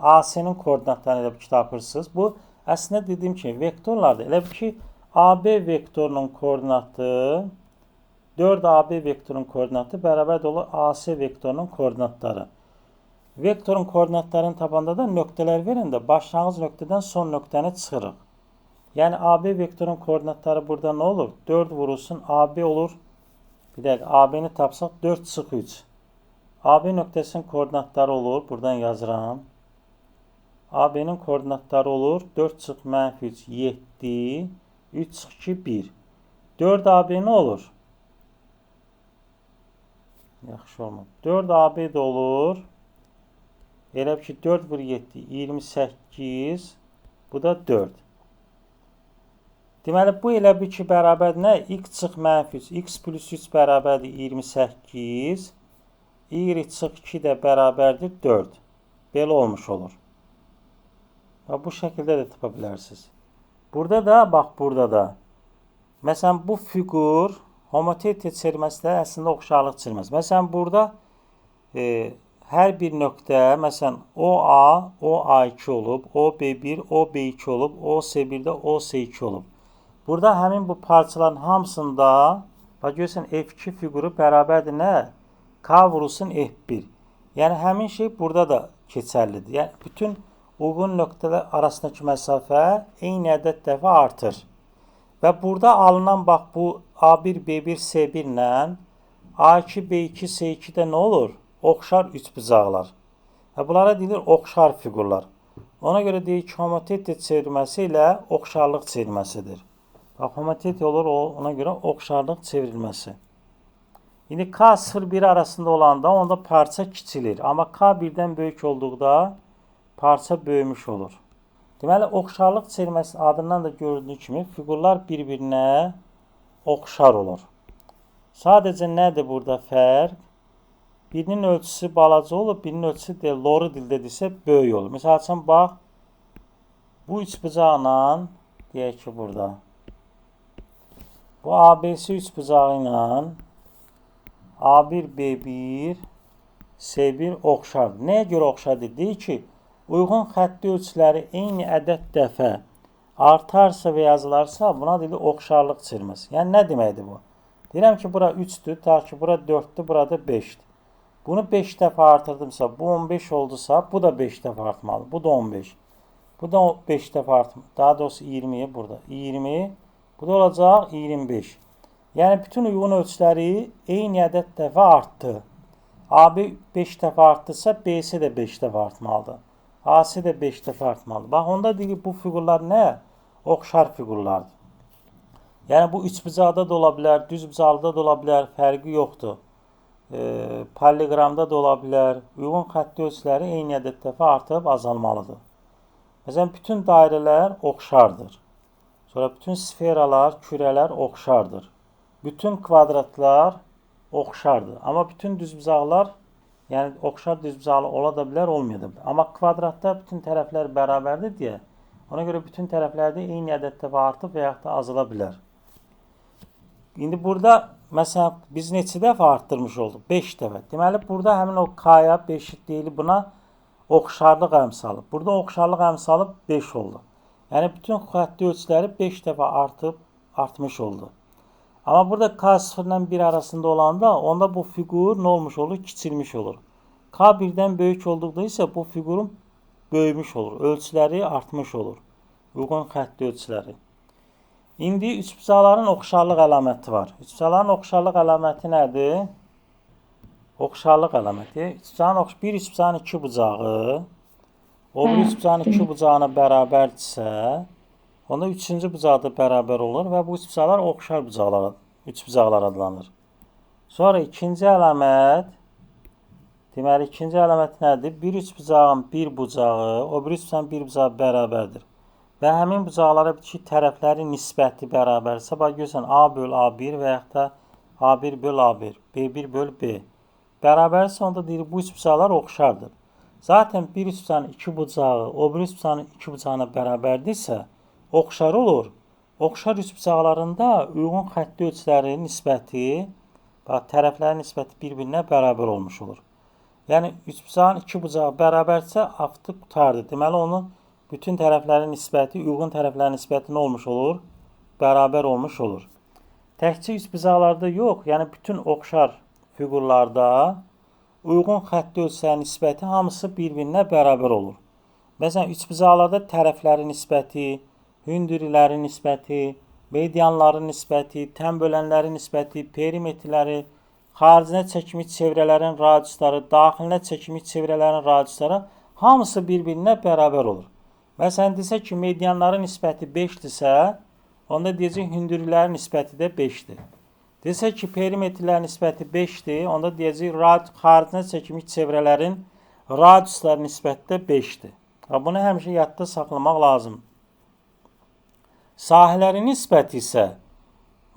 AC-nin koordinatlarını elə bir tapırsınız. Bu əslində dediyim kimi vektorlardır. Elə bir ki AB vektorunun koordinatı 4AB vektorunun koordinatı bərabər olur AC vektorunun koordinatları. Vektorun koordinatlarını tapanda da nöqtələr verəndə başlanğıc nöqtədən son nöqtəni çıxırıq. Yəni AB vektorun koordinatları burada nə olur? 4 vurulsun AB olur. Bir dəqiqə, AB-ni tapsaq 4 çıx 3. AB nöqtəsinin koordinatları olur. Buradan yazıram. AB-nin koordinatları olur. 4 çıx mənfi 3, 7. 3 çıx 2, 1. 4AB nə olur? Yaxşı olmadı. 4AB də olur. Elə ki 4 vur 7, 28. Bu da 4. Deməli, bu elə bir ki, bərabər nə? X çıx mənfi 3, X plus 3 bərabərdir 28. Y çıx 2 də bərabərdir 4. Belə olmuş olur. Və bu şəkildə də tapa bilərsiniz. Burada da, bax, burada da. Məsələn, bu fiqur homotetiya çevirməsində əslində oxşarlıq çevirməsi. Məsələn, burada hər bir nöqtə, məsələn, OA, OA2 olub, OB1, OB2 olub, OC1 də OC2 olub. Burada həmin bu parçaların hamısında, bax, görürsən, F2 fiquru bərabərdir nə? K vurulsun F1. Yəni, həmin şey burada da keçərlidir. Yəni, bütün uyğun nöqtələr arasındakı məsafə eyni ədəd dəfə artır. Və burada alınan bax bu A1, B1, C1 ilə A2, B2, C2 də nə olur? Oxşar üçbucaqlar. Və bunlara deyilir oxşar fiqurlar. Ona görə deyir ki, homotetiya çevrilməsi ilə oxşarlıq çevrilməsidir. Bax, homotetiya olur, ona görə oxşarlıq çevrilməsi. İndi K0-1 arasında olanda onda parça kiçilir. Amma K1-dən böyük olduqda parça böyümüş olur. Deməli, oxşarlıq çevrilməsi adından da gördüyü kimi fiqurlar bir-birinə oxşar olur. Sadəcə nədir burada fərq? Birinin ölçüsü balaca olur, birinin ölçüsü loru dildə desə böyük olur. Məsəl üçün, bax, bu üçbucaqla, deyək ki, burada. Bu ABC üçbucağı ilə A1, B1, C1 oxşardır. Nəyə görə oxşardır? Deyir ki, uyğun xətti ölçüləri eyni ədəd dəfə artarsa və yazılarsa, buna deyilir oxşarlıq çevrilməsi. Yəni, nə deməkdir bu? Deyirəm ki, bura 3-dür, ta ki, bura 4-dür, burada 5-dir. Bunu 5 dəfə artırdımsa, bu 15 oldusa, bu da 5 dəfə artmalı. Bu da 15. Bu da 5 dəfə artmalı. Daha doğrusu 20 burada. 20. Bu da olacaq 25. Yəni, bütün uyğun ölçüləri eyni ədəd dəfə artdı. AB 5 dəfə artdısa, BC də 5 dəfə artmalıdır. AC də 5 dəfə artmalıdır. Bax, onda deyir, bu fiqurlar nə? Oxşar fiqurlardır. Yəni, bu üçbucaqda da ola bilər, düzbucaqda da ola bilər, fərqi yoxdur. Polliqramda da ola bilər. Uyğun xətti ölçüləri eyni ədəd dəfə artıb azalmalıdır. Məsələn, bütün dairələr oxşardır. Sonra bütün sferalar, kürələr oxşardır. Bütün kvadratlar oxşardır. Amma bütün düzbucaqlar, yəni oxşar düzbucaqlı ola da bilər, olmaya da bilər. Amma kvadratda bütün tərəflər bərabərdir deyə, ona görə bütün tərəflərdə eyni ədəd dəfə artıb və yaxud da azala bilər. İndi burada, məsələn, biz neçə dəfə artdırmış olduq? 5 dəfə. Deməli, burada həmin o K-ya 5 deyilir, buna oxşarlıq əmsalı. Burada oxşarlıq əmsalı 5 oldu. Yəni, bütün xətti ölçüləri 5 dəfə artmış oldu. Amma burada K0 ilə 1 arasında olanda, onda bu fiqur nə olmuş olur? Kiçilmiş olur. K1-dən böyük olduqda isə bu fiqurun böyümüş olur. Ölçüləri artmış olur. Uyğun xətti ölçüləri. İndi üçbucaqların oxşarlıq əlaməti var. Üçbucaqların oxşarlıq əlaməti nədir? Oxşarlıq əlaməti. Bir üçbucağın iki bucağı, o bir üçbucağın iki bucağına bərabərdirsə, onda üçüncü bucaq da bərabər olur və bu üçbucaqlar oxşar üçbucaqlar adlanır. Sonra ikinci əlamət, deməli ikinci əlamət nədir? Bir üçbucağın bir bucağı, o bir üçbucağın bir bucağı bərabərdir. Və həmin bucaqlara ki, tərəflərin nisbəti bərabərsə, bax görürsən A böl A1 və yaxud da A1 böl A1, B1 böl B. Bərabərsə, onda deyir, bu üçbucaqlar oxşardır. Zaten bir üçbucağın iki bucağı, o bir üçbucağın iki bucağına bərabərdirsə, oxşar olur. Oxşar üçbucaqlarında uyğun xətti ölçülərinin nisbəti, bax, tərəflərin nisbəti bir-birinə bərabər olmuş olur. Yəni, üçbucağın iki bucağı bərabərsə, aftı qutardır. Deməli, onun bütün tərəflərin nisbəti, uyğun tərəflərin nisbəti nə olmuş olur? Bərabər olmuş olur. Təkcə üçbucaqlarda yox, yəni bütün oxşar fiqurlarda uyğun xətti ölçülərinin nisbəti hamısı bir-birinə bərabər olur. Məsələn, üçbucaqlarda tərəflərin nisbəti, hündürlərin nisbəti, medianların nisbəti, tən bölənlərin nisbəti, perimetrləri, xaricinə çəkilmiş çevrələrin radiusları, daxilinə çəkilmiş çevrələrin radiusları hamısı bir-birinə bərabər olur. Məsələn, desə ki, medianların nisbəti 5-dirsə, onda deyəcək, hündürlərin nisbəti də 5-dir. Desə ki, perimetrlərin nisbəti 5-dir, onda deyəcək, xaricinə çəkilmiş çevrələrin radiusların nisbəti də 5-dir. Bunu həmişə yadda saxlamaq lazımdır. Sahələrin nisbəti isə,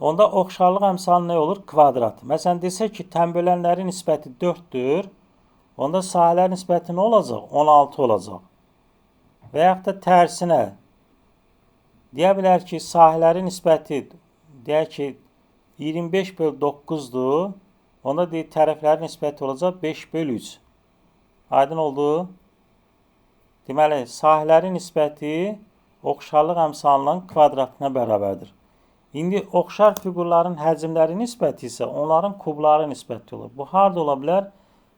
onda oxşarlıq əmsalı nə olur? Kvadrat. Məsələn, desə ki, tənbölənlərin nisbəti 4-dür, onda sahələrin nisbəti nə olacaq? 16 olacaq. Və yaxud da tərsinə, deyə bilər ki, sahələrin nisbəti, deyək ki, 25 böl 9-dur, onda deyək, tərəflərin nisbəti olacaq 5 böl 3. Aydın oldu? Deməli, sahələrin nisbəti oxşarlıq əmsalının kvadratına bərabərdir. İndi oxşar fiqurların həcmləri nisbəti isə onların kubları nisbəti olur. Bu, harada ola bilər?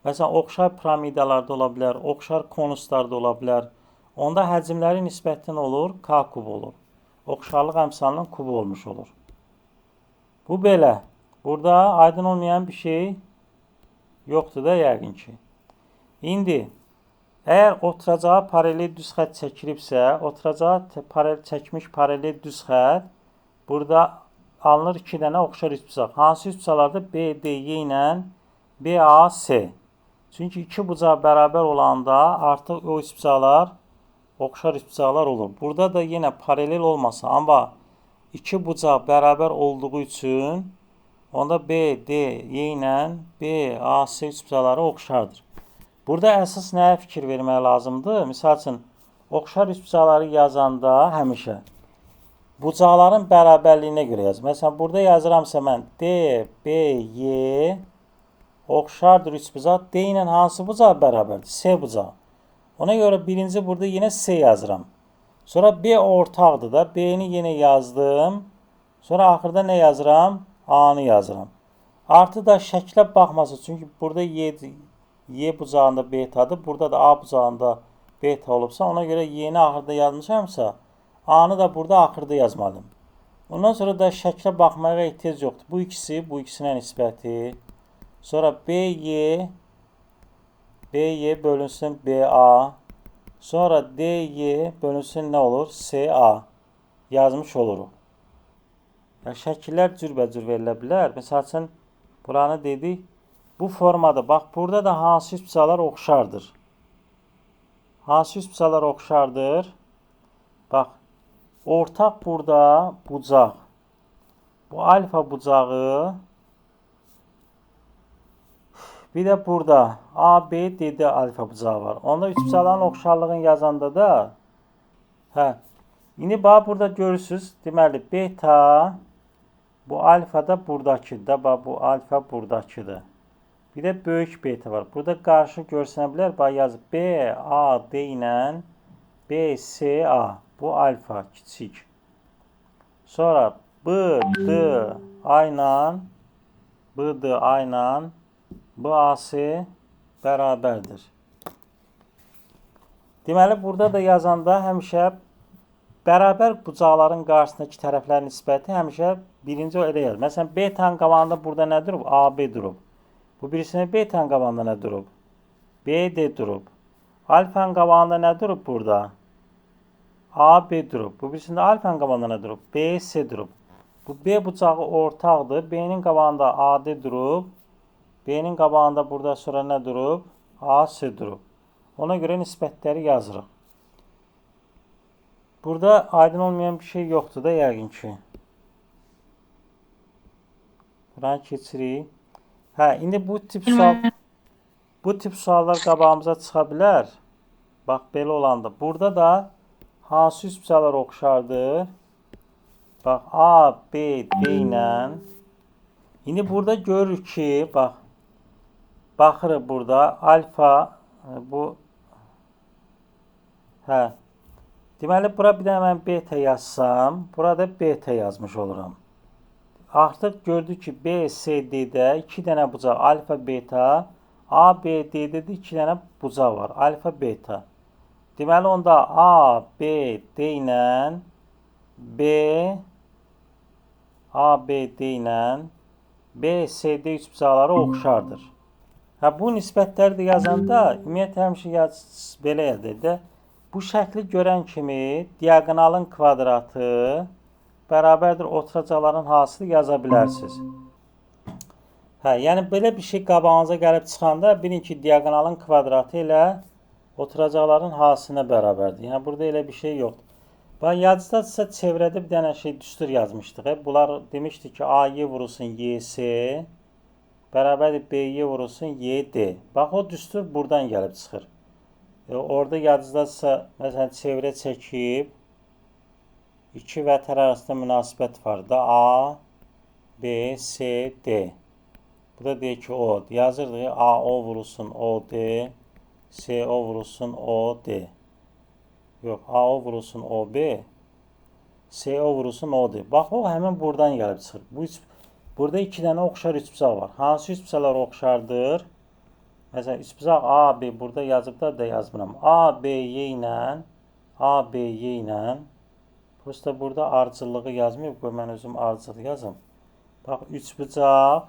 Məsələn, oxşar piramidalarda ola bilər, oxşar konuslarda ola bilər, onda həcmləri nisbətən olur, k kub olur. Oxşarlıq əmsalının kubu olmuş olur. Bu belə. Burada aydın olmayan bir şey yoxdur da yəqin ki. İndi əgər oturacağı paralel düz xətt çəkilibsə, oturacağı çəkmiş paralel düz xətt burada alınır 2 dənə oxşar üçbucaq. Hansı üçbucaqlarda BDY ilə BAC. Çünki 2 bucaq bərabər olanda artıq o üçbucaqlar oxşar üçbucaqlar olur. Burada da yenə paralel olmasa, amma 2 bucaq bərabər olduğu üçün onda BDY ilə BAC üçbucaqları oxşardır. Burada əsas nəyə fikir vermək lazımdır? Misal üçün, oxşar üçbucaqları yazanda həmişə bucaqların bərabərliyinə görə yaz. Məsələn, burada yazıramsa mən DBY oxşardır üçbucaq. D ilə hansı bucaq bərabərdir? C bucağı. Ona görə birinci burada yenə C yazıram. Sonra B ortaqdır da. B-ni yenə yazdım. Sonra axırda nə yazıram? A-nı yazıram. Artı da şəklə baxması. Çünki burada Y bucağında betadır. Burada da A bucağında beta olubsa, ona görə Y-ni axırda yazmışamsa, A-nı da burada axırda yazmalıyım. Ondan sonra da şəklə baxmağa ehtiyac yoxdur. Bu ikisi, bu ikisinə nisbəti. Sonra BY bölünsün BA. Sonra DY bölünsün nə olur? CA. Yazmış oluruq. Şəkillər cürbəcür verilə bilər. Məsəl üçün, buranı dedik. Bu formada, bax, burada da hansı üçbucaqlar oxşardır? Hansı üçbucaqlar oxşardır? Bax, ortaq burada bucaq. Bu alfa bucağı. Bir də burada A, B, D alfa bucağı var. Onda üçbucaqların oxşarlığını yazanda da indi bax, burada görürsünüz. Deməli, beta bu alfa da buradakıdır da. Bax, bu alfa buradakıdır. Bir də böyük beta var. Burada qarşı görsənə bilər. Bax, yazıb B, A, D ilə B, C, A. Bu alfa kiçik. Sonra B, D, A ilə B, D, A ilə bu AC bərabərdir. Deməli, burada da yazanda həmişə bərabər bucaqların qarşısındakı tərəflərin nisbəti həmişə birinci elə yazır. Məsələn, betanın qabağında burada nə durub? AB durub. Bu birisinin betanın qabağında nə durub? BD durub. Alfanın qabağında nə durub burada? AB durub. Bu birisində alfanın qabağında nə durub? BC durub. Bu B bucağı ortaqdır. B'nin qabağında AD durub. B'nin qabağında burada sonra nə durub? AC durub. Ona görə nisbətləri yazırıq. Burada aydın olmayan bir şey yoxdur da yəqin ki. Buranı keçirik. İndi bu tip suallar qabağımıza çıxa bilər. Bax, belə olanda. Burada da hansı üçbucaqlar oxşardır? Bax, A, B, D ilə. İndi burada görürük ki, bax, baxırıq burada alfa bu deməli, bura bir dənə mən beta yazsam, burada beta yazmış oluram. Artıq gördük ki, B, C, D-də 2 dənə bucaq alfa, beta, A, B, D-də də 2 dənə bucaq var. Alfa, beta. Deməli, onda A, B, D ilə B, A, B, D ilə B, C, D üçbucaqları oxşardır. Bu nisbətləri də yazanda, ümumiyyətlə həmişə belə əldə edir. Bu şəkli görən kimi diaqonalın kvadratı bərabərdir oturacaqların hasılı yaza bilərsiniz. Yəni belə bir şey qabağınıza gəlib çıxanda bilin ki, diaqonalın kvadratı ilə oturacaqların hasına bərabərdir. Yəni burada elə bir şey yoxdur. Bax, yazıcıda çevrədə bir dənə şey düstur yazmışdıq. Bunlar demişdik ki, AY vurulsun YS bərabərdir BY vurulsun YD. Bax, o düstur buradan gəlib çıxır. Orada yazıcıda məsələn çevrə çəkib 2 vətər arasında münasibət var da. A, B, C, D. Bu da deyir ki, O. Yazırdıq, A, O vurulsun O, D. C, O vurulsun O, D. Yox, A, O vurulsun O, B. C, O vurulsun O, D. Bax, o həmin buradan gəlib çıxır. Burada 2 dənə oxşar üçbucaq var. Hansı üçbucaqlar oxşardır? Məsələn, üçbucaq A, B burada yazıb da yazmıram. A, B, Y ilə A, B, Y ilə prosta burada ardıcıllığı yazmayıb. Qoy mən özüm ardıcıl yazım. Bax, üçbucaq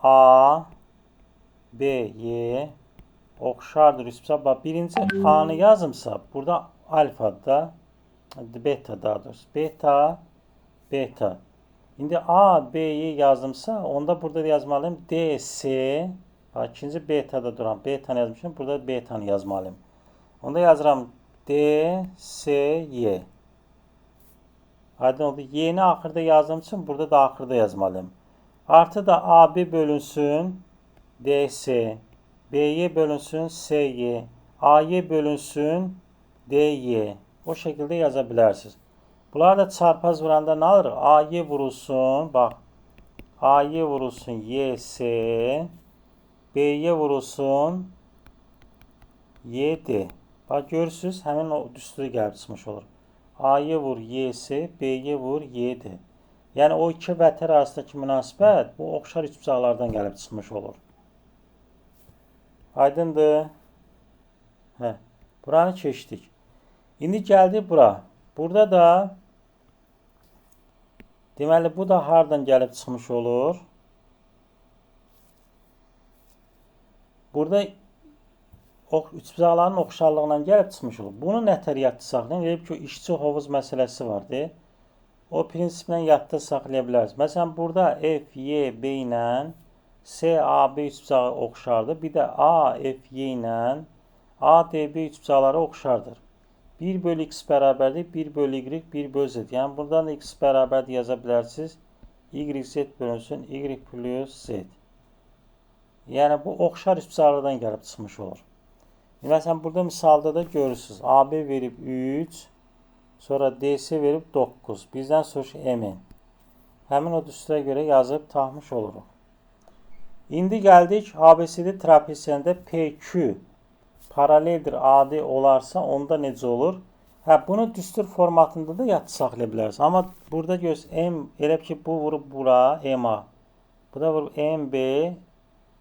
A, B, Y oxşardır üçbucaq. Bax, birinci A-nı yazımsa, burada alfada, beta daha doğrusu. Beta, beta. İndi A, B, Y yazımsa, onda burada da yazmalıyım. D, S, bax, ikinci betada duran betanı yazmışım. Burada betanı yazmalıyım. Onda yazıram D, S, Y. Aydın oldu. Y'ni axırda yazdığım için burada da axırda yazmalıyım. Artı da AB bölünsün DS, BY bölünsün SY, AY bölünsün DY. O şekilde yazabilirsiniz. Bunlar da çarpaz vuranda ne alır? AY vurulsun. Bak. AY vurulsun YS, BY vurulsun YD. Bak görürsünüz, hemen o düsturu gəlib çıxmış olur. A'ya vur YS, B'ye vur Y'dir. Yəni o iki vətər arasındakı münasibət bu oxşar üçbucaqlardan gəlib çıxmış olur. Aydındır? Hə, buranı keçdik. İndi gəldik bura. Burada da deməli bu da hardan gəlib çıxmış olur? Burada üçbucaqların oxşarlığından gəlib çıxmış olur. Bunu nətər yadda saxlayın? Deyib ki, işçi hovuz məsələsi vardı. O prinsiplə yadda saxlaya bilərsiniz. Məsələn, burada F, Y, B ilə C, A, B üçbucağı oxşardır. Bir də A, F, Y ilə A, D, B üçbucaqları oxşardır. 1 bölü x bərabərdir, 1 bölü y, 1 bölü z. Yəni, buradan da x bərabərdir yaza bilərsiniz. Y, z bölünsün, y plus z. Yəni, bu oxşar üçbucaqlardan gəlib çıxmış olur. Məsələn, burada misalda da görürsünüz. AB verib 3, sonra DS verib 9. Bizdən soruş M. Həmin o düstura görə yazıb tapmış oluruq. İndi gəldik ABCD trapeziyasında PQ paraleldir AD olarsa onda necə olur? Hə, bunu düstur formatında da yadda saxlaya bilərsiniz. Amma burada göz M, elə ki bu vurub bura MA. Bu da vurub MB,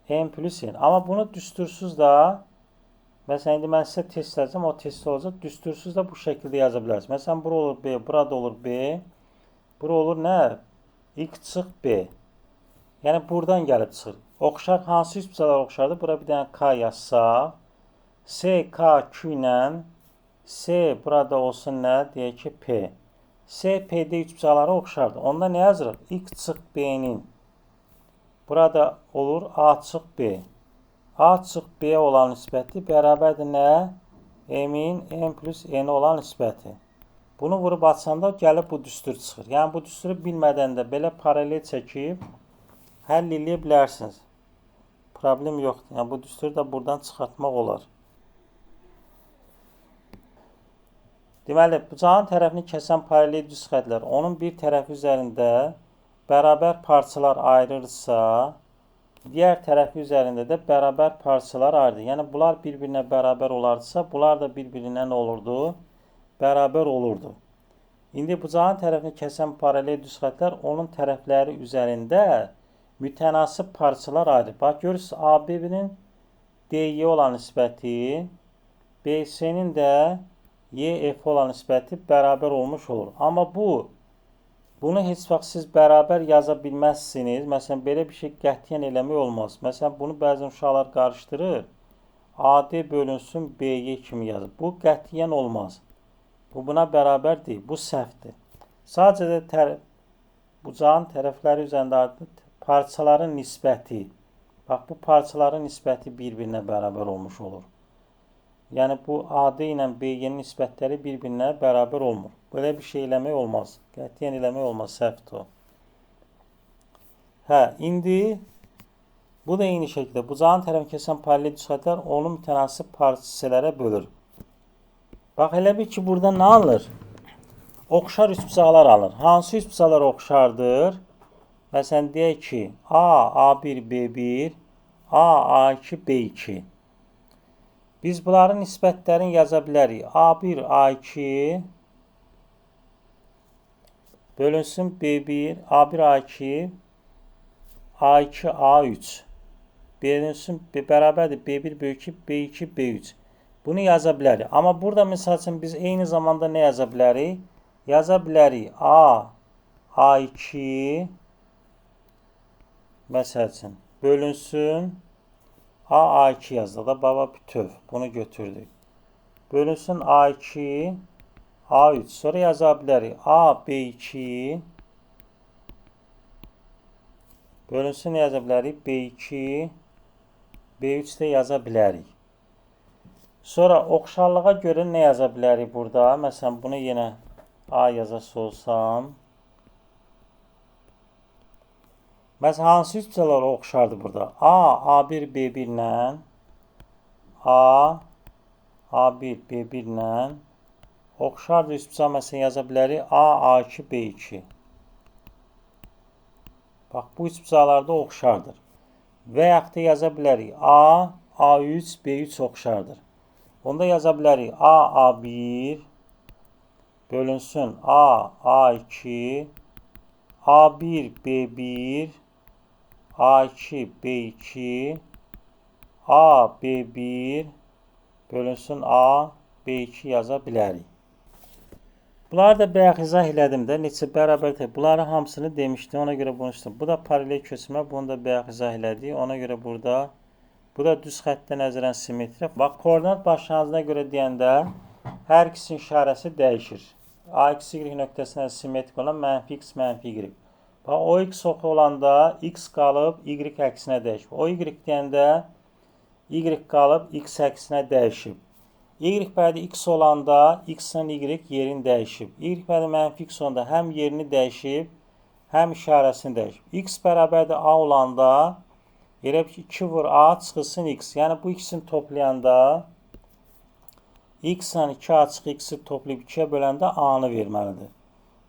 M plus N. Amma bunu düstursuz da məsələn, indi mən sizə test yazacağım, o test olacaq. Düstursuz da bu şəkildə yaza bilərsiniz. Məsələn, bura olur B, burada olur B. Bura olur nə? X çıx B. Yəni, buradan gəlib çıxır. Oxşar, hansı üçbucaqlar oxşardır? Bura bir dənə K yazsaq. S, K, Q ilə S burada olsun nə? Deyək ki, P. S, PD üçbucaqları oxşardır. Onda nə yazırıq? X çıx B-nin. Burada olur A çıx B. A çıx B olan nisbəti bərabərdir nə? M-in M plus N olan nisbəti. Bunu vurub açanda gəlib bu düstur çıxır. Yəni, bu düsturu bilmədən də belə paralel çəkib həll eləyə bilərsiniz. Problem yoxdur. Yəni, bu düsturu da buradan çıxartmaq olar. Deməli, bucağın tərəfini kəsən paralel düz xətlər onun bir tərəfi üzərində bərabər parçalar ayırırsa, digər tərəfi üzərində də bərabər parçalar ayırdı. Yəni, bunlar bir-birinə bərabər olardısa, bunlar da bir-birinə nə olurdu? Bərabər olurdu. İndi bucağın tərəfini kəsən paralel düz xətlər onun tərəfləri üzərində mütənasib parçalar ayırır. Bax, görürsünüz, AB-nin DY olan nisbəti, BC-nin də YF olan nisbəti bərabər olmuş olur. Amma bunu heç vaxt siz bərabər yaza bilməzsiniz. Məsələn, belə bir şey qətiyyən eləmək olmaz. Məsələn, bunu bəzən uşaqlar qarışdırır. AD bölünsün BY kimi yazır. Bu qətiyyən olmaz. Bu buna bərabər deyil. Bu səhvdir. Sadəcə bucağın tərəfləri üzərində parçaların nisbəti. Bax, bu parçaların nisbəti bir-birinə bərabər olmuş olur. Yəni, bu AD ilə BY-nin nisbətləri bir-birinə bərabər olmur. Belə bir şey eləmək olmaz. Qətiyyən eləmək olmaz, səhvdir o. Hə, indi bu da eyni şəkildə bucağın tərəfini kəsən paralel düz xətlər onun mütənasib parçalara bölür. Bax, elə bil ki, burada nə alır? Oxşar üçbucaqlar alır. Hansı üçbucaqlar oxşardır? Məsələn, deyək ki, A, A1, B1, A, A2, B2. Biz bunların nisbətlərini yaza bilərik. A1, A2 bölünsün B1, A1, A2, A2, A3 bölünsün bərabərdir B1, B2, B2, B3. Bunu yaza bilərik. Amma burada misal üçün biz eyni zamanda nə yaza bilərik? Yaza bilərik A, A2 məsəl üçün bölünsün A, A2 yazdıq da baba bütöv. Bunu götürdük. Bölünsün A2, A3. Sonra yaza bilərik A, B2 bölünsün yaza bilərik B2, B3 də yaza bilərik. Sonra oxşarlığa görə nə yaza bilərik burada? Məsələn, bunu yenə A yazası olsam. Məsələn, hansı üç büzələr oxşardır burada? A, A1, B1 ilə A, A1, B1 ilə oxşardır üç büzə. Məsələn, yaza bilərik A, A2, B2. Bax, bu üç büzələrdə oxşardır. Və yaxud da yaza bilərik A, A3, B3 oxşardır. Onda yaza bilərik A, A1 bölünsün A, A2, A1, B1, A2, B2, A, B1 bölünsün A, B2 yaza bilərik. Bunları da bayaq izah elədim də, neçə bərabər bunların hamısını demişdim, ona görə bunu istəyirəm. Bu da paralel köçmə, bunu da bayaq izah elədik, ona görə burada. Bu da düz xəttə nəzərən simmetri. Bax, koordinat başlanğıcına görə deyəndə hər ikisinin işarəsi dəyişir. AX, Y nöqtəsindən simmetrik olan mənfi X, mənfi Y. Bax, o X oxu olanda X qalıb Y əksinə dəyişib. O Y deyəndə Y qalıb X əksinə dəyişib. Y bədi X olanda X ilə Y yerini dəyişib. Y bədi mənfi X olanda həm yerini dəyişib, həm işarəsini dəyişib. X bərabərdir A olanda elə ki 2 vur A çıxılsın X. Yəni bu ikisini toplayanda X ilə 2 A çıx X-i toplayıb 2-yə böləndə A-nı verməlidir.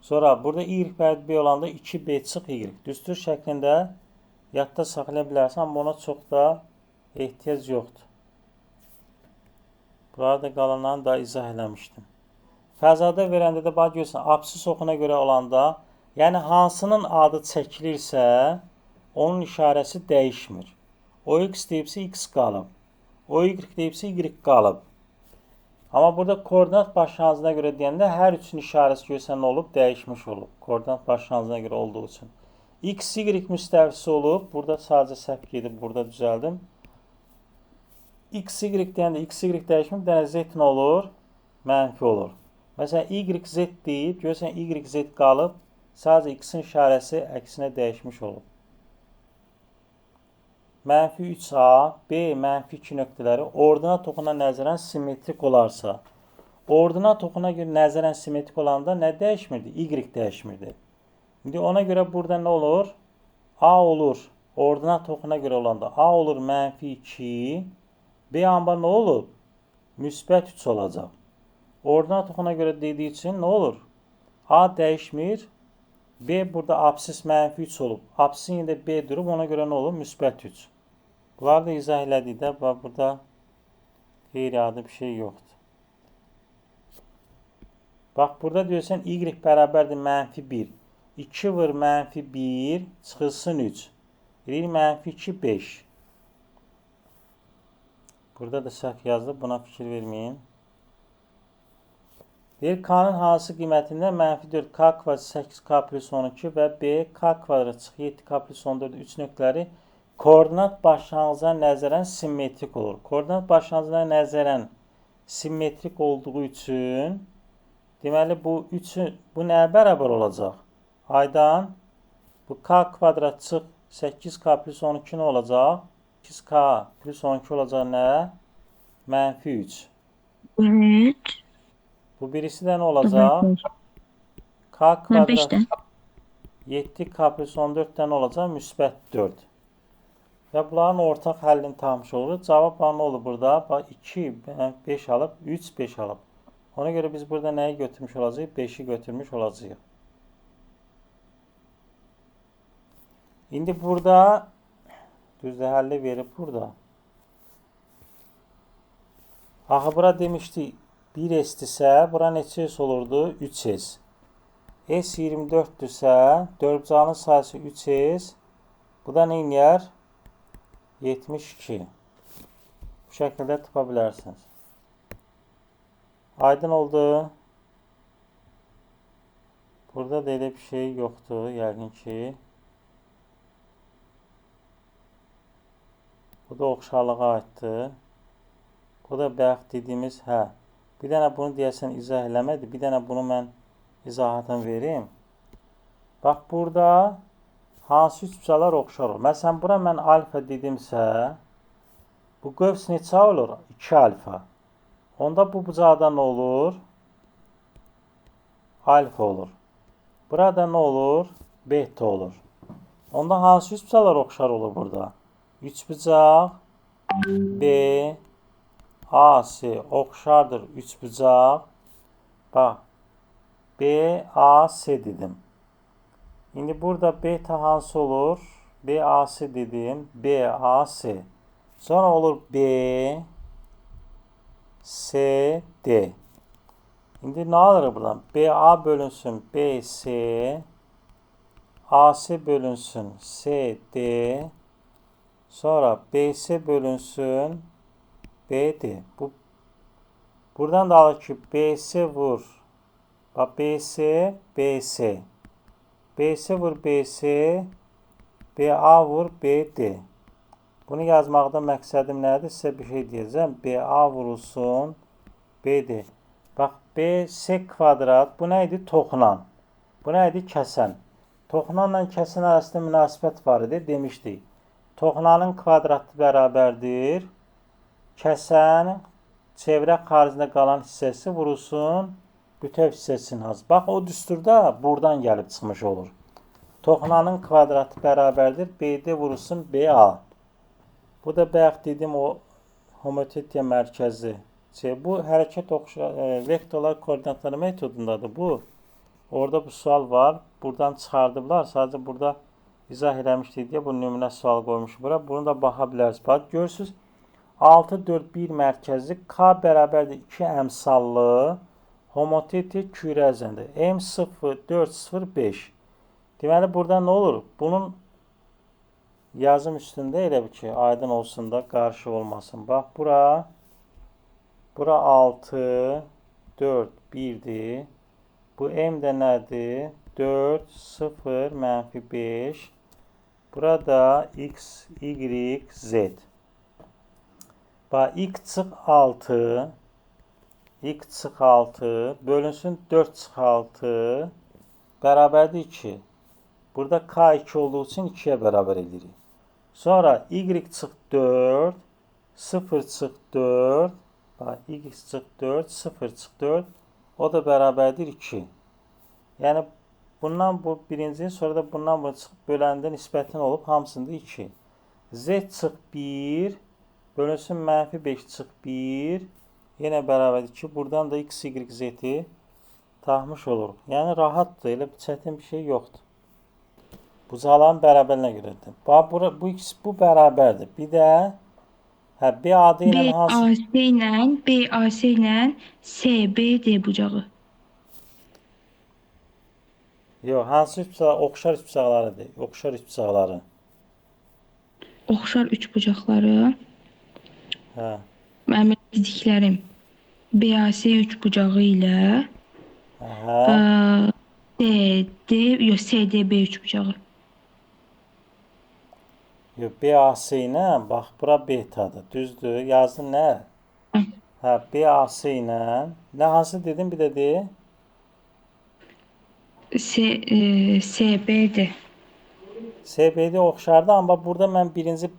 Sonra burada Y bədi B olanda 2B çıx Y. Düstur şəklində yadda saxlaya bilərsən, amma ona çox da ehtiyac yoxdur. Bunları da qalanlarını da izah eləmişdim. Fəzada verəndə də bax görürsən, absis oxuna görə olanda, yəni hansının adı çəkilirsə, onun işarəsi dəyişmir. O X deyibsə X qalıb. O Y deyibsə Y qalıb. Amma burada koordinat başlanğıcına görə deyəndə hər üçün işarəsi görsən nə olub? Dəyişmiş olub. Koordinat başlanğıcına görə olduğu üçün. X, Y müstəvisi olub. Burada sadəcə səhv gedib, burada düzəldim. X, Y deyəndə X, Y dəyişmir. Bir dənə Z nə olur? Mənfi olur. Məsələn, Y, Z deyib, görsən Y, Z qalıb. Sadəcə X-in işarəsi əksinə dəyişmiş olub. Mənfi 3A, B, mənfi 2 nöqtələri ordinat oxuna nəzərən simmetrik olarsa, ordinat oxuna görə nəzərən simmetrik olanda nə dəyişmirdi? Y dəyişmirdi. İndi ona görə burada nə olur? A olur. Ordinat oxuna görə olanda A olur mənfi 2, B amma nə olur? Müsbət 3 olacaq. Ordinat oxuna görə dediyi üçün nə olur? A dəyişmir. B burada absis mənfi 3 olub. Absisin yerində B durub, ona görə nə olur? Müsbət 3. Bunları da izah elədikdə, burada qeyri-adi bir şey yoxdur. Bax, burada deyirsən, Y bərabərdir mənfi 1. 2 vur mənfi 1, çıxılsın 3. Deyir, mənfi 2, 5. Burada da səhv yazılıb, buna fikir verməyin. Deyir, K-nın hansı qiymətində mənfi 4, K kvadrat 8K plus 12 və B, K kvadrat çıx 7K plus 14, 3 nöqtələri koordinat başlanğıcına nəzərən simmetrik olur. Koordinat başlanğıcına nəzərən simmetrik olduğu üçün deməli bu nəyə bərabər olacaq? Aydan bu K kvadrat çıx 8K plus 12 nə olacaq? 8K plus 12 olacaq nə? Mənfi 3. Evet. Bu birisi də nə olacaq? K kvadrat 7K plus 14 də nə olacaq? Müsbət 4. Və bunların ortaq həllini tapmış olur. Cavab nə olur burada? Bax 2, 5 alıb, 3, 5 alıb. Ona görə biz burada nəyi götürmüş olacağıq? 5-i götürmüş olacağıq. İndi burada düzdür həlli verib burada. Axı bura demişdik 1S-dirsə, bura neçə S olurdu? 3S. S 24-dürsə, 4-canın sayısı 3S. Bu da nə inəyər? 72. Bu şəkildə tapa bilərsiniz. Aydın oldu. Burada da elə bir şey yoxdur, yəqin ki. Bu da oxşarlığa aiddir. Bu da bayaq dediyimiz, Bir dənə bunu deyəsən izah eləmədi. Bir dənə bunu mən izahatını verim. Bax, burada hansı üç bucaqlar oxşar olur? Məsələn, bura mən alfa dedimsə, bu qövs neçə olur? 2 alfa. Onda bu bucaqda nə olur? Alfa olur. Burada nə olur? Beta olur. Onda hansı üç bucaqlar oxşar olur burada? Üç bucaq B, A, C oxşardır. Üç bucaq. Bax, B, A, C dedim. İndi burada beta hansı olur? B, A, C dedim. B, A, C. Sonra olur B, C, D. İndi ne alır buradan? BA bölünsün BC, AC bölünsün CD, sonra BC bölünsün BD. Buradan da alır ki BC vur. Bak BC, BC. BC vur BC, BA vur BD. Bunu yazmaqda məqsədim nədir? Sizə bir şey deyəcəm. BA vurulsun BD. Bax, BC kvadrat. Bu nə idi? Toxunan. Bu nə idi? Kəsən. Toxunanla kəsən arasında münasibət var idi. Demişdik. Toxunanın kvadratı bərabərdir. Kəsən çevrə xaricində qalan hissəsi vurulsun bütöv hissəsinin az. Bax, o düsturda buradan gəlib çıxmış olur. Toxunanın kvadratı bərabərdir. BD vurulsun BA. Bu da bayaq dedim o homotetia mərkəzi. Bu hərəkət vektorlar koordinatları metodundadır bu. Orada bu sual var. Buradan çıxardıblar. Sadəcə burada izah eləmişdik deyə bu nümunə sual qoymuş bura. Bunu da baxa bilərsiniz. Bax, görürsünüz. 6, 4, 1 mərkəzli K bərabərdir 2 əmsallı homoteti kürəzəndir. M0, 4, 0, 5. Deməli, burada nə olur? Bunun yazım üstündə elə bir ki, aydın olsun da, qarşı olmasın. Bax, bura 6, 4, 1'dir. Bu M də nədir? 4, 0, mənfi 5. Burada X, Y, Z. Bax, X çıx 6. X çıx 6. Bölünsün 4 çıx 6. Bərabərdir 2. Burada K2 olduğu için 2'ye bərabər edirik. Sonra Y çıx 4. 0 çıx 4. Bax, X çıx 4. 0 çıx 4. O da bərabərdir 2. Yəni, bundan bu birinci, sonra da bundan bunu çıxıb böləndə nisbətin olub, hamısında 2. Z çıx 1. Bölünsün mənfi 5 çıx 1. Yenə bərabərdir 2. Buradan da X, Y, Z-i taxmış oluruq. Yəni, rahatdır. Elə bir çətin bir şey yoxdur. Bucaqların bərabərinə görədir. Bax, bu ikisi bu bərabərdir. Bir də B adı ilə hansı? BAC ilə CBD bucağı. Yox, hansı üç bucağı? Oxşar üç bucaqlarıdır. Oxşar üç bucaqları. Oxşar üç bucaqları. Hə. Mənim dediklərim BAC üç bucağı ilə CDB üç bucağı. Yox, BAC ilə, bax, bura betadır. Düzdür. Yazdım nə? Hə, BAC ilə. Nə hansı dedim, bir də deyim? CBD. CBD oxşardı, amma burada mən birinci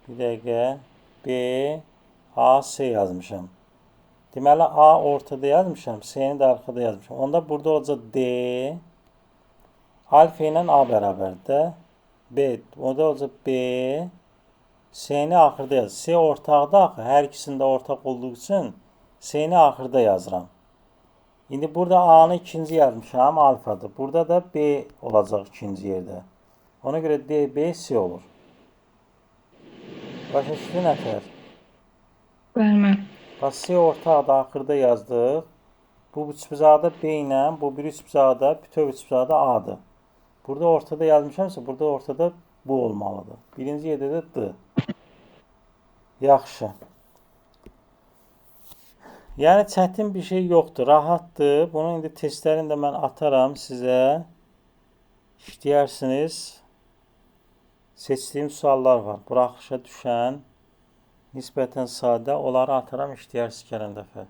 bir dəqiqə B, A, C yazmışam. Deməli, A ortada yazmışam, C-ni də arxada yazmışam. Onda burada olacaq D, alfa ilə A bərabərdir. B, onda olacaq B, C-ni axırda yaz. C ortaqda axı, hər ikisində ortaq olduğu üçün C-ni axırda yazıram. İndi burada A-nı ikinci yazmışam, alfadır. Burada da B olacaq ikinci yerdə. Ona görə D, B, C olur. Başa düşdün nətər? Verməm. Bax, C ortaqda axırda yazdıq. Bu üçbucaqda B ilə, bu bir üçbucaqda, bütöv üçbucaqda A-dır. Burada ortada yazmışamsa, burada ortada bu olmalıdır. Birinci yerdə də D. Yaxşı. Yəni çətin bir şey yoxdur, rahatdır. Bunun indi testlərini də mən ataram sizə. İşləyərsiniz. Seçdiyim suallar var. Buraxışa düşən nisbətən sadə. Onları ataram, işləyərsiniz gələn dəfə.